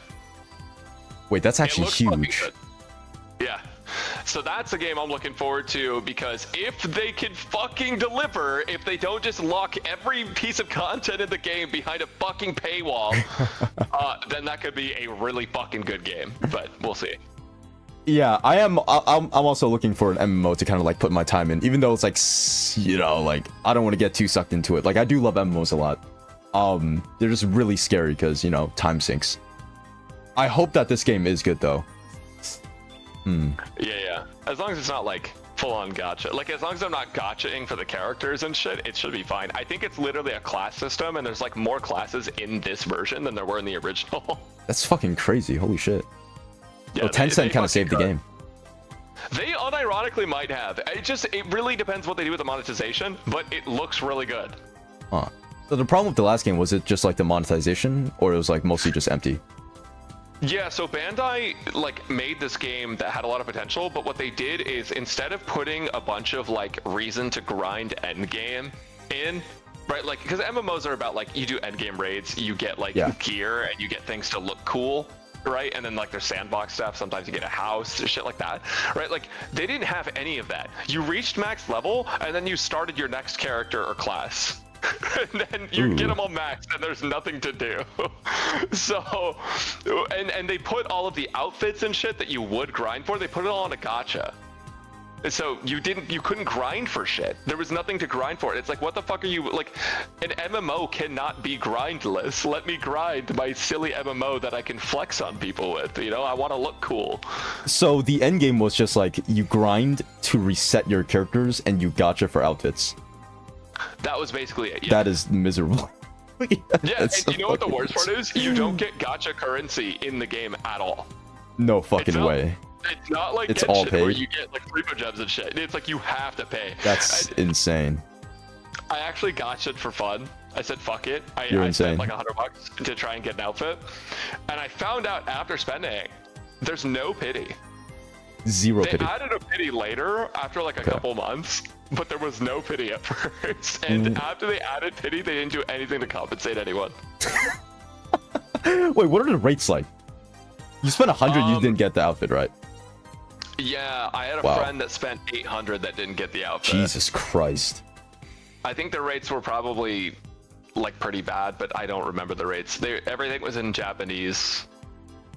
Wait, that's actually huge. Yeah. So that's a game I'm looking forward to, because if they can fucking deliver, if they don't just lock every piece of content in the game behind a fucking paywall, then that could be a really fucking good game. But we'll see. Yeah, I'm also looking for an MMO to kind of like put my time in, even though it's like, you know, like I don't want to get too sucked into it. Like I do love MMOs a lot. They're just really scary because, you know, time sinks. I hope that this game is good though. Yeah. As long as it's not like full-on gacha. Like as long as I'm not gachaing for the characters and shit, it should be fine. I think it's literally a class system, and there's like more classes in this version than there were in the original. That's fucking crazy. Holy shit. Yeah, well, Tencent kind of saved the game. They unironically might have. It really depends what they do with the monetization, but it looks really good. Huh. So the problem with the last game, was it just like the monetization, or it was like mostly just empty? Yeah, so Bandai like made this game that had a lot of potential, but what they did is instead of putting a bunch of like reason to grind endgame in, right? Like, because MMOs are about like you do endgame raids, you get like gear, and you get things to look cool, right? And then like there's sandbox stuff, sometimes you get a house, shit like that, right? Like they didn't have any of that. You reached max level, and then you started your next character or class. And then you get them all maxed and there's nothing to do. So, and they put all of the outfits and shit that you would grind for, they put it all on a gacha. So you couldn't grind for shit. There was nothing to grind for. It's like, what the fuck are you, like, an MMO cannot be grindless. Let me grind my silly MMO that I can flex on people with, you know? I want to look cool. So the end game was just like, you grind to reset your characters and you gacha for outfits. That was basically it. Yeah. That is miserable. Yeah, and so you know what the worst part is? You don't get gacha currency in the game at all. No fucking way. It's not like It's all Genshin where paid? you get like primo gems and shit. It's like you have to pay. That's insane. I actually gotcha'd for fun. I said, fuck it. I Insane. spent like $100 to try and get an outfit. And I found out after spending, there's no pity. Zero They pity. added a pity later after like a couple months, but there was no pity at first. And Mm. after they added pity, they didn't do anything to compensate anyone. Wait, what are the rates like? You spent 100, you didn't get the outfit, right? Yeah, I had a Wow. friend that spent 800 that didn't get the outfit. Jesus Christ. I think the rates were probably like pretty bad, but I don't remember the rates. Everything was in Japanese.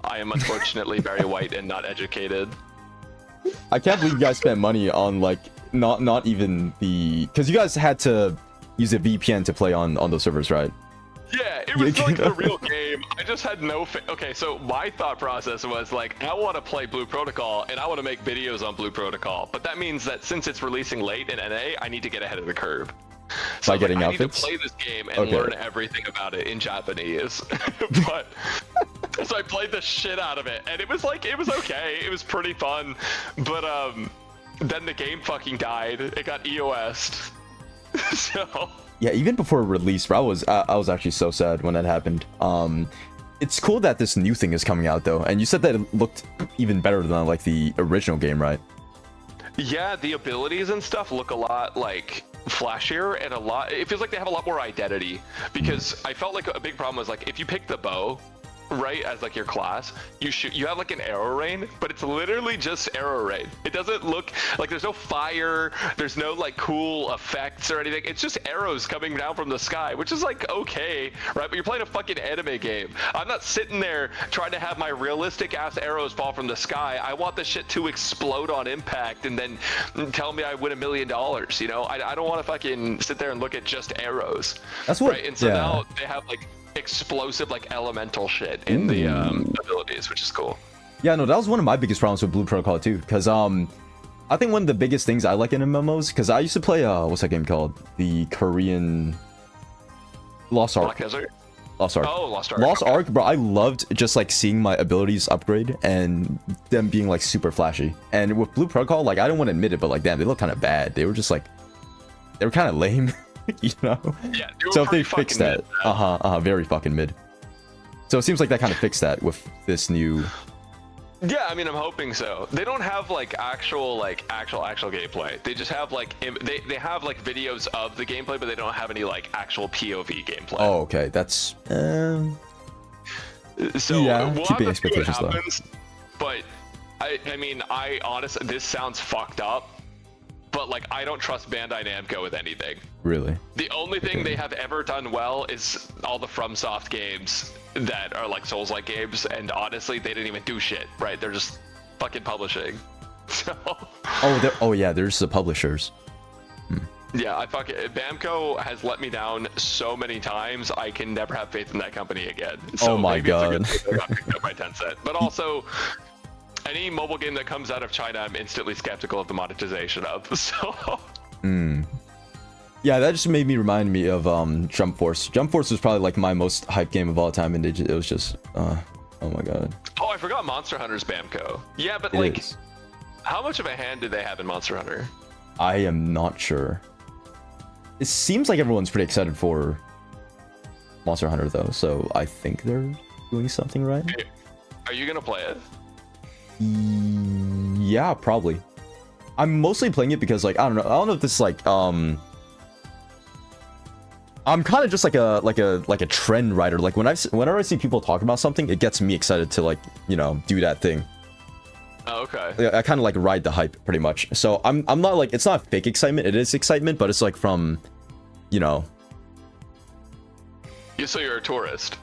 I am unfortunately very white and not educated. I can't believe you guys spent money on like not even the, because you guys had to use a VPN to play on those servers, right? Yeah, it was like the real game. I just had no okay, so my thought process was like, I want to play Blue Protocol and I want to make videos on Blue Protocol, but that means that since it's releasing late in NA, I need to get ahead of the curve. So By getting I outfits? need to play this game and learn everything about it in Japanese. But so I played the shit out of it, and it was okay. It was pretty fun, but then the game fucking died. It got EOS'd. So Yeah, even before release, bro, I was actually so sad when that happened. It's cool that this new thing is coming out though, and you said that it looked even better than like the original game, right? yeah, the abilities and stuff look a lot like flashier, and it feels like they have a lot more identity, because I felt like a big problem was like if you pick the bow right as like your class, you have like an arrow rain, but it's literally just arrow rain. It doesn't look like there's no fire, there's no like cool effects or anything. It's just arrows coming down from the sky, which is like okay, right? But you're playing a fucking anime game. I'm not sitting there trying to have my realistic ass arrows fall from the sky. I want the shit to explode on impact and then tell me I win $1 million. You know, I don't want to fucking sit there and look at just arrows. That's what. Right? And so now they have like explosive like elemental shit in the abilities, which is cool. Yeah, no, that was one of my biggest problems with Blue Protocol too, because I think one of the biggest things I like in MMOs, because I used to play what's that game called, the Korean Lost Ark. Black Desert? Lost Ark. Oh, Lost Ark. Lost Okay. Ark, bro. I loved just like seeing my abilities upgrade and them being like super flashy. And with Blue Protocol, like I don't want to admit it, but like damn, they look kind of bad. They were just like, they were kind of lame. You know? Yeah, So if they fix that, very fucking mid. So it seems like that kind of fixed that with this new. Yeah, I mean, I'm hoping so. They don't have like actual gameplay. They just have like they have like videos of the gameplay, but they don't have any like actual POV gameplay. Oh, okay, that's. So yeah, we'll keeping have to see what expectations low. happens, but I mean, I honestly, this sounds fucked up, but like I don't trust Bandai Namco with anything. Really? The only thing they have ever done well is all the FromSoft games that are like Souls-like games, and honestly, they didn't even do shit, right? They're just fucking publishing. So. Oh yeah, there's the publishers. Yeah, Bamco has let me down so many times. I can never have faith in that company again. So Oh my maybe it's a God. good thing they got picked up by Tencent. But also, any mobile game that comes out of China, I'm instantly skeptical of the monetization of. So. Yeah, that just made me remind me of Jump Force. Jump Force was probably like my most hyped game of all time, and it was just, oh my god. Oh, I forgot Monster Hunter's Bamco. Yeah, but It like, is. how much of a hand did they have in Monster Hunter? I am not sure. It seems like everyone's pretty excited for Monster Hunter though, so I think they're doing something right. Are you gonna play it? Yeah, probably. I'm mostly playing it because like I don't know if this is like I'm kind of just like a trend writer. Like whenever I see people talk about something, it gets me excited to like, you know, do that thing. Oh, okay. Yeah, I kind of like ride the hype pretty much. So I'm not like, it's not fake excitement. It is excitement, but it's like from, you know. So you're a tourist.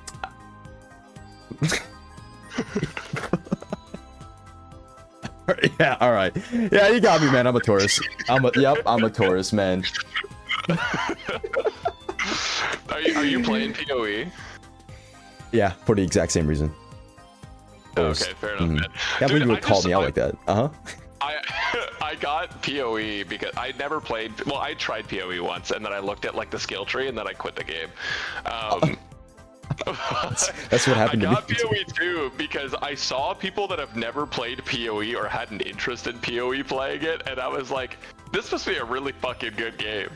Yeah, all right. Yeah, you got me, man. I'm a tourist. I'm a tourist, man. Are you playing PoE? Yeah, for the exact same reason. Okay, fair enough, man. Can't believe you would call me out like that. I got PoE because I never played. Well, I tried PoE once, and then I looked at like the skill tree, and then I quit the game. That's what happened to me. I got PoE too because I saw people that have never played PoE or had an interest in PoE playing it, and I was like, this must be a really fucking good game.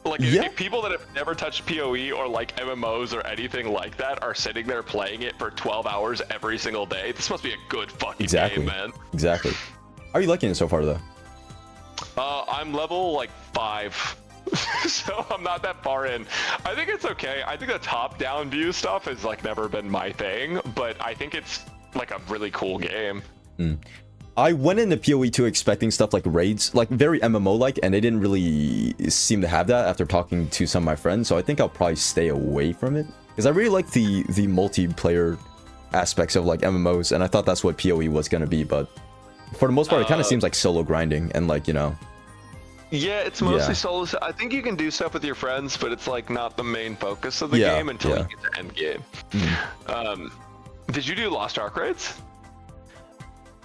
Like, if people that have never touched PoE or like MMOs or anything like that are sitting there playing it for 12 hours every single day, this must be a good fucking game, man. Exactly. How are you liking it so far, though? I'm level like 5. So I'm not that far in. I think it's okay. I think the top-down view stuff has like never been my thing, but I think it's like a really cool game. I went into PoE 2 expecting stuff like raids, like very MMO-like, and they didn't really seem to have that after talking to some of my friends, so I think I'll probably stay away from it. Because I really like the multiplayer aspects of like MMOs, and I thought that's what PoE was going to be, but for the most part, it kind of seems like solo grinding, and like, you know... Yeah, it's mostly solo. I think you can do stuff with your friends, but it's like not the main focus of the game until you get to end game. Did you do Lost Ark raids?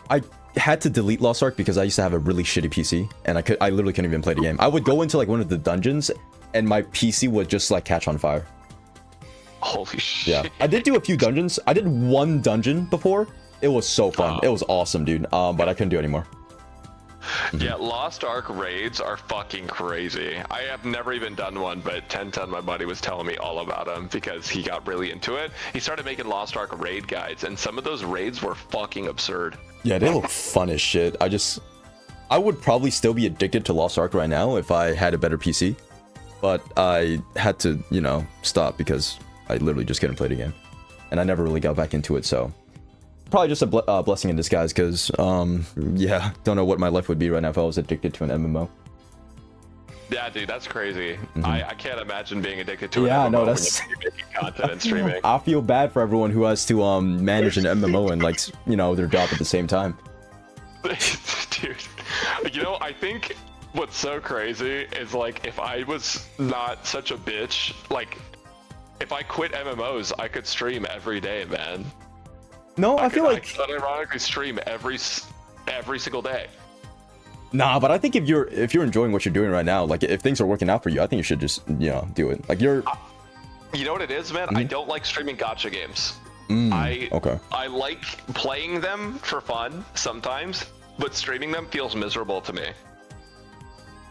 I had to delete Lost Ark because I used to have a really shitty PC, and I literally couldn't even play the game. I would go into like one of the dungeons, and my PC would just like catch on fire. Holy shit. Yeah, I did do a few dungeons. I did one dungeon before. It was so fun. It was awesome, dude. But I couldn't do it anymore. Yeah, Lost Ark raids are fucking crazy. I have never even done one, but 1010, my buddy, was telling me all about them because he got really into it. He started making Lost Ark raid guides, and some of those raids were fucking absurd. Yeah, they look fun as shit. I would probably still be addicted to Lost Ark right now if I had a better PC, but I had to, you know, stop because I literally just couldn't play the game, and I never really got back into it, so... Probably just a blessing in disguise, because, yeah, don't know what my life would be right now if I was addicted to an MMO. Yeah, dude, that's crazy. I can't imagine being addicted to an MMO no, when you're making content and streaming. I feel bad for everyone who has to manage an MMO and, like, you know, their job at the same time. Dude, you know, I think what's so crazy is, like, if I was not such a bitch, like, if I quit MMOs, I could stream every day, man. No, I feel like I could unironically stream every single day. Nah, but I think if you're enjoying what you're doing right now, like if things are working out for you, I think you should just, you know, do it. Like you're... You know what it is, man? I don't like streaming gacha games. I like playing them for fun sometimes, but streaming them feels miserable to me.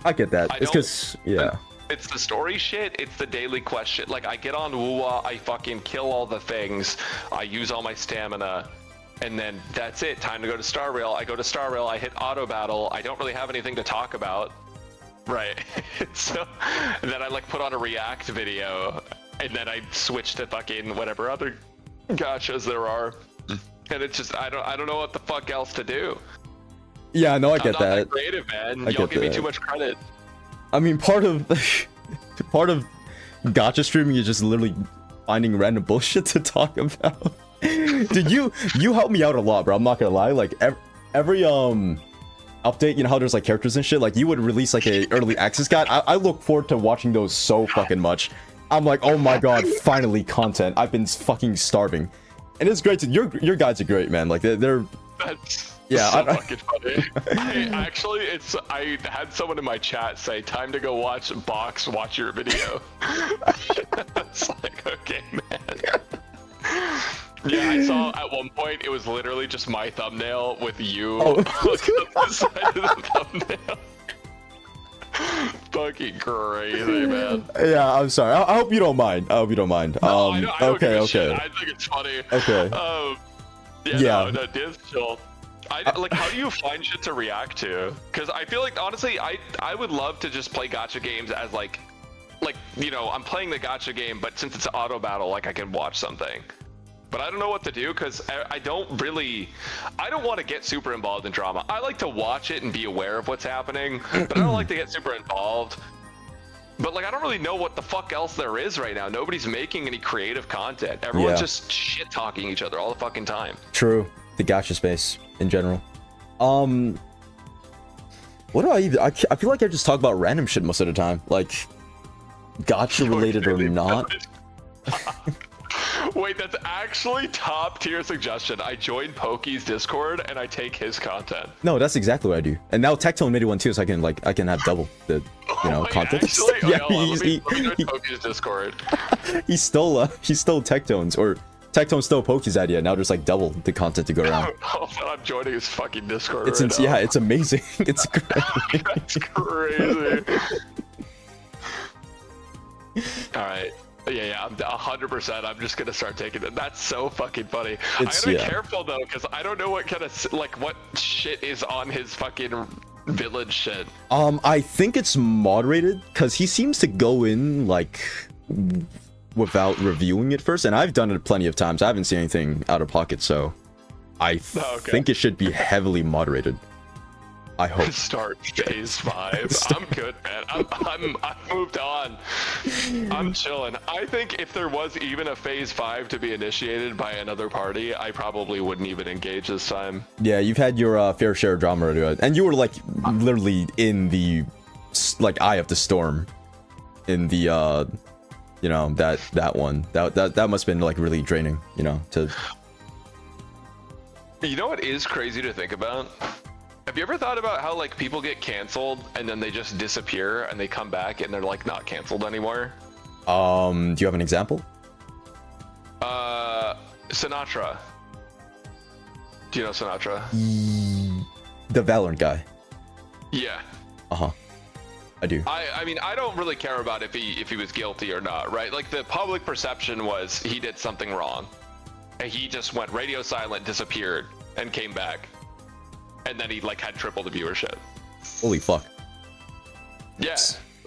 I get that. It's because, yeah. It's the story shit, it's the daily quest shit. Like, I get on WuWa, I fucking kill all the things, I use all my stamina, and then that's it. Time to go to Star Rail. I go to Star Rail, I hit auto battle, I don't really have anything to talk about. Right. So, and then I like put on a react video, and then I switch to fucking whatever other gachas there are. And it's just, I don't know what the fuck else to do. Yeah, no, I get that. I'm not that creative, man. Y'all give me too much credit. I mean, part of gacha streaming is just literally finding random bullshit to talk about. Dude, you helped me out a lot, bro. I'm not gonna lie. Like every update, you know how there's like characters and shit. Like you would release like a early access guide. I look forward to watching those so fucking much. I'm like, oh my god, finally content. I've been fucking starving, and it's great. Your guides are great, man. Like they're. Yeah, so fucking funny. I had someone in my chat say, "Time to go watch Box. Watch your video." It's like, okay, man. Yeah, I saw at one point it was literally just my thumbnail with you on the side of the thumbnail. Fucking crazy, man. Yeah, I'm sorry. I hope you don't mind. I hope you don't mind. No, I don't give a okay. shit. I think it's funny. Okay. Yeah. No, Div's chill. Like, how do you find shit to react to? Because I feel like, honestly, I would love to just play gacha games as, like, you know, I'm playing the gacha game, but since it's auto battle, like, I can watch something. But I don't know what to do, because I don't want to get super involved in drama. I like to watch it and be aware of what's happening, but I don't like to get super involved. But, like, I don't really know what the fuck else there is right now. Nobody's making any creative content. Everyone's just shit-talking each other all the fucking time. True. The gacha space in general. What do I even... I feel like I just talk about random shit most of the time. Like, gacha related or not. Wait, that's actually top tier suggestion. I joined Pokey's Discord and I take his content. No, that's exactly what I do. And now Tectone made one too, so I can have double the Wait, content. Actually? Yeah, Okay, let me join Pokey's Discord. he stole Tectone's, or Tectone stole Pokey's idea. Now there's like double the content to go around. Oh, I'm joining his fucking Discord It's right now. yeah, it's amazing. It's great. That's crazy. All right. Yeah, I'm 100%. I'm just gonna start taking it. That's so fucking funny. I gotta be careful though, because I don't know what kind of what shit is on his fucking village shit. I think it's moderated because he seems to go in like without reviewing it first, and I've done it plenty of times. I haven't seen anything out of pocket, so I think it should be heavily moderated. I hope. Start phase 5. I'm good, man. I've moved on. I'm chilling. I think if there was even a phase 5 to be initiated by another party, I probably wouldn't even engage this time. Yeah, you've had your fair share of drama already, and you were like literally in the eye of the storm, in the you know, that one. That must have been like really draining, you know, to. You know what is crazy to think about? Have you ever thought about how like people get canceled and then they just disappear and they come back and they're like not canceled anymore? Do you have an example? Sinatra. Do you know Sinatra? The Valorant guy. Yeah. I do. I mean, I don't really care about if he was guilty or not, right? Like the public perception was he did something wrong. And he just went radio silent, disappeared, and came back. And then he like had triple the viewership. Holy fuck. Yeah.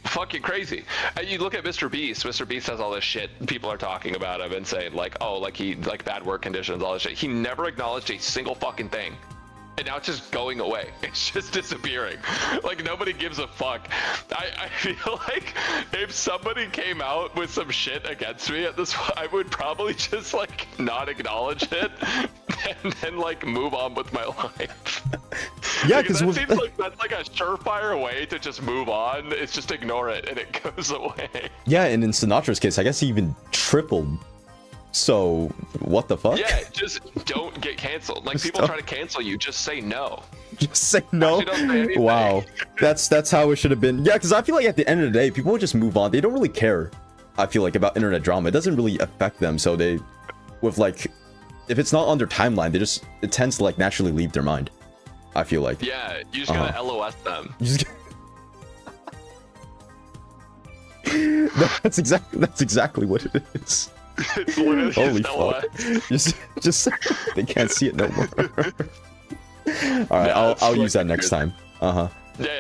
Fucking crazy. And you look at Mr. Beast. Mr. Beast has all this shit. People are talking about him and saying like, oh, like he like bad work conditions, all this shit. He never acknowledged a single fucking thing. And now it's just going away. It's just disappearing. Like nobody gives a fuck. I feel like if somebody came out with some shit against me at this, I would probably just like not acknowledge it and then like move on with my life. Yeah, because that seems like that's like a surefire way to just move on. It's just ignore it and it goes away. Yeah, and in Sinatra's case, I guess he even tripled. So what the fuck? Yeah, just don't get canceled. Like people try to cancel you, just say no. Just say no. Say wow, that's how it should have been. Yeah, because I feel like at the end of the day, people would just move on. They don't really care. I feel like about internet drama, it doesn't really affect them. So they, with like, if it's not on their timeline, it tends to like naturally leave their mind. I feel like. Yeah, you just gotta LOS them. That's exactly what it is. It's literally holy fuck. Just they can't see it no more. All right, yeah, I'll use that next time. Yeah,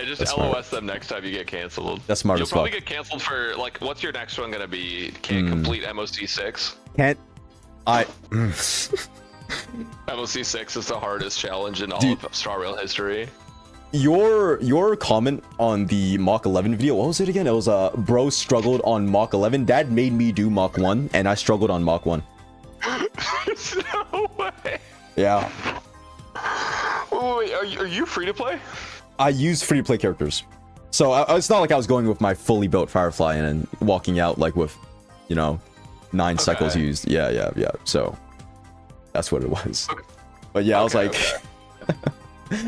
just That's LOS smart. them next time you get canceled. That's smart You'll as fuck. probably get canceled for like, what's your next one gonna be? Can't complete MOC 6. Can't I? MOC 6 is the hardest challenge in all of Star Rail history. Your comment on the Mach 11 video, what was it again? It was bro struggled on Mach 11. That made me do Mach 1, and I struggled on Mach 1. There's no way. Yeah. Wait, are you free to play? I use free to play characters, so it's not like I was going with my fully built Firefly and walking out like with, you know, 9 cycles used. Yeah. So that's what it was. Okay. But yeah, I was like.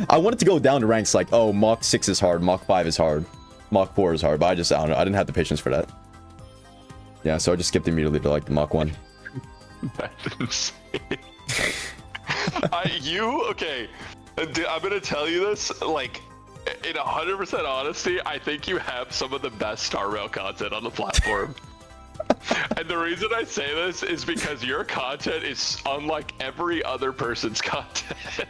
I wanted to go down to ranks like, oh, Mach 6 is hard, Mach 5 is hard, Mach 4 is hard, but I don't know, I didn't have the patience for that. Yeah, so I just skipped immediately to like the Mach 1. That's insane. Okay, dude, I'm gonna tell you this, like, in 100% honesty, I think you have some of the best Star Rail content on the platform. And the reason I say this is because your content is unlike every other person's content.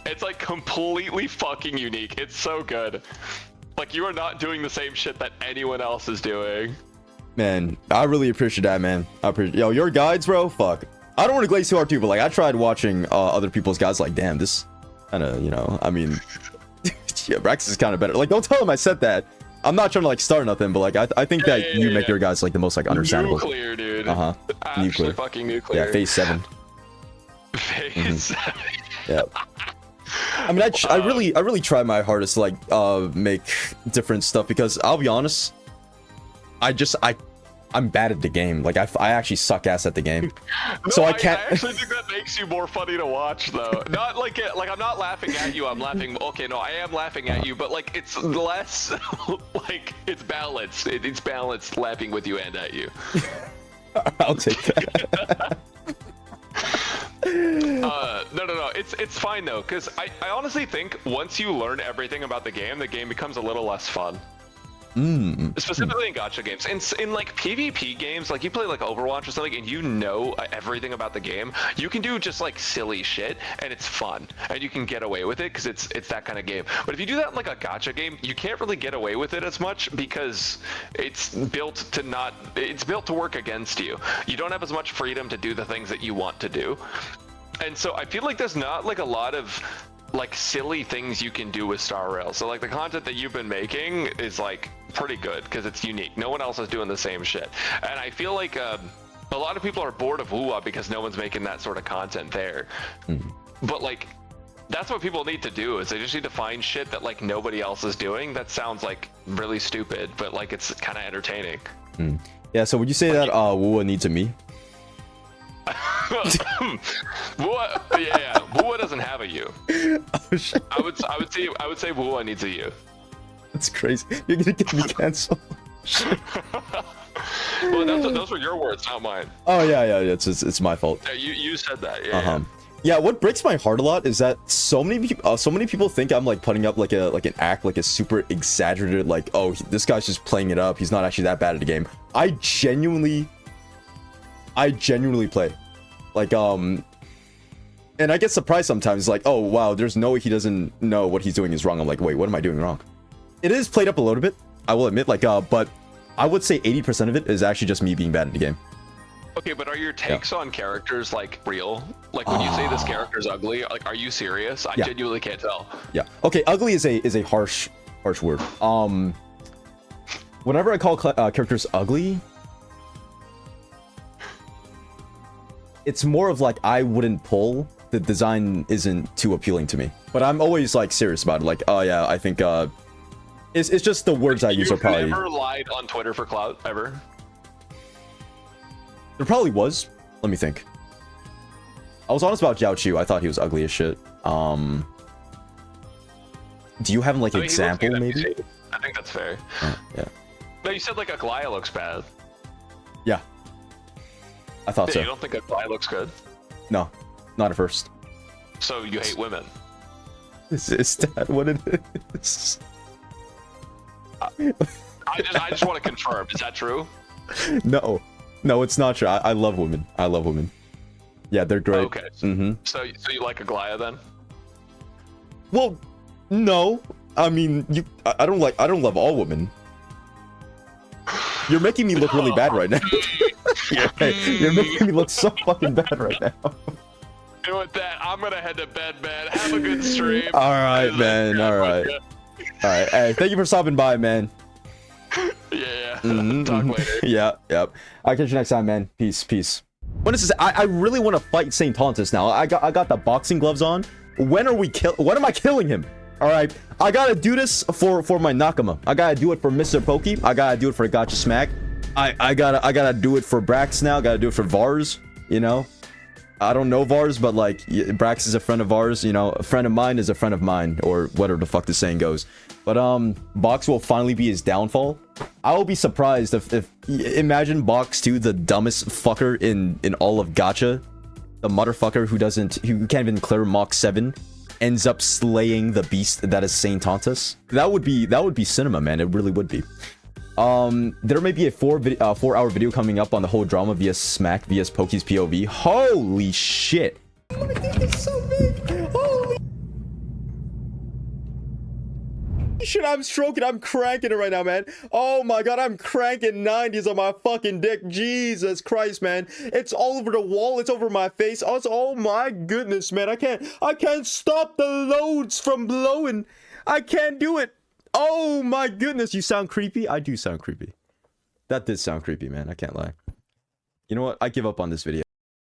It's like completely fucking unique. It's so good. Like you are not doing the same shit that anyone else is doing. Man, I really appreciate that, man. Yo, your guides, bro, fuck. I don't want to glaze too hard too, but like I tried watching other people's guides, like damn, this kind of, you know, I mean, yeah, Brax is kind of better. Like don't tell him I said that. I'm not trying to like start nothing, but like I think that you make your guys like the most like understandable. Nuclear, dude. Nuclear. Fucking nuclear. Yeah, phase 7. Phase 7. Yeah. I mean, I really try my hardest to like make different stuff, because I'll be honest, I I'm bad at the game. Like I actually suck ass at the game. No, So I can't. I actually think that makes you more funny to watch, though. Not like I'm not laughing at you. I'm laughing. Okay, no, I am laughing at you, but like it's less like it's balanced. It's balanced laughing with you and at you. I'll take that. No. It's fine though, because I honestly think once you learn everything about the game becomes a little less fun. Specifically in gacha games. In like PvP games, like you play like Overwatch or something and you know everything about the game, you can do just like silly shit and it's fun and you can get away with it because it's that kind of game. But if you do that in like a gacha game, you can't really get away with it as much because it's built to work against you. You don't have as much freedom to do the things that you want to do. And so I feel like there's not like a lot of like silly things you can do with Star Rail. So like the content that you've been making is like pretty good because it's unique. No one else is doing the same shit. And I feel like a lot of people are bored of WuWa because no one's making that sort of content there. But like that's what people need to do, is they just need to find shit that like nobody else is doing. That sounds like really stupid, but like it's kind of entertaining. Yeah, so would you say that WuWa needs a me? WuWa, yeah, WuWa doesn't have a you. Oh shit. I would say WuWa needs a you. That's crazy. You're gonna get me canceled. Well, those were your words, not mine. Oh yeah. It's my fault. Yeah, you said that. Yeah. Yeah, what breaks my heart a lot is that so many people think I'm like putting up like an act, like a super exaggerated, like, oh, this guy's just playing it up. He's not actually that bad at the game. I genuinely play. Like, and I get surprised sometimes, like, oh wow, there's no way he doesn't know what he's doing is wrong. I'm like, wait, what am I doing wrong? It is played up a little bit, I will admit, like, but I would say 80% of it is actually just me being bad at the game. Okay, but are your takes on characters like real? Like when you say this character's ugly, like are you serious? I genuinely can't tell. Yeah. Okay, ugly is a harsh word. Whenever I call characters ugly, it's more of like I wouldn't pull. The design isn't too appealing to me. But I'm always like serious about it. Like, oh yeah, I think it's just the words I use are probably. You've never lied on Twitter for clout ever? There probably was. Let me think. I was honest about Jiao Chu. I thought he was ugly as shit. Do you have like an example maybe? I think that's fair. Yeah. No, you said like Aglaya looks bad. Yeah. I thought so. You don't think Aglaya looks good? No, not at first. So you hate women? Is that what it is? I just want to confirm. Is that true? No, it's not true. I love women. I love women. Yeah, they're great. Okay. So you like Aglaya then? Well, no. I mean, I don't love all women. You're making me look really bad right now. You're making me look so fucking bad right now. And with that, I'm gonna head to bed, man. Have a good stream. All right, man. All right. Hey, thank you for stopping by, man. Yeah. Talk later. Yep. I'll catch you next time, man. Peace. When is this? I really want to fight Saintontas now. I got the boxing gloves on. When am I killing him? All right. I gotta do this for my Nakama. I gotta do it for mrpokke. I gotta do it for gacha smack. I gotta do it for Brax now. Gotta do it for Vars. You know. I don't know Vars, but like Brax is a friend of Vars. You know, a friend of mine is a friend of mine, or whatever the fuck the saying goes. But Box will finally be his downfall. I will be surprised if imagine Box 2, the dumbest fucker in all of gacha, the motherfucker who can't even clear Mach 7, ends up slaying the beast that is Saintontas. That would be cinema, man. It really would be. There may be a 4-hour video coming up on the whole drama via Smack via Pokey's POV. Holy shit! Oh my God, it's so big. Holy shit! I'm stroking. I'm cranking it right now, man. Oh my God, I'm cranking 90s on my fucking dick. Jesus Christ, man! It's all over the wall. It's over my face. Oh my goodness, man! I can't stop the loads from blowing. I can't do it. Oh my goodness, you sound creepy? I do sound creepy. That did sound creepy, man. I can't lie. You know what? I give up on this video.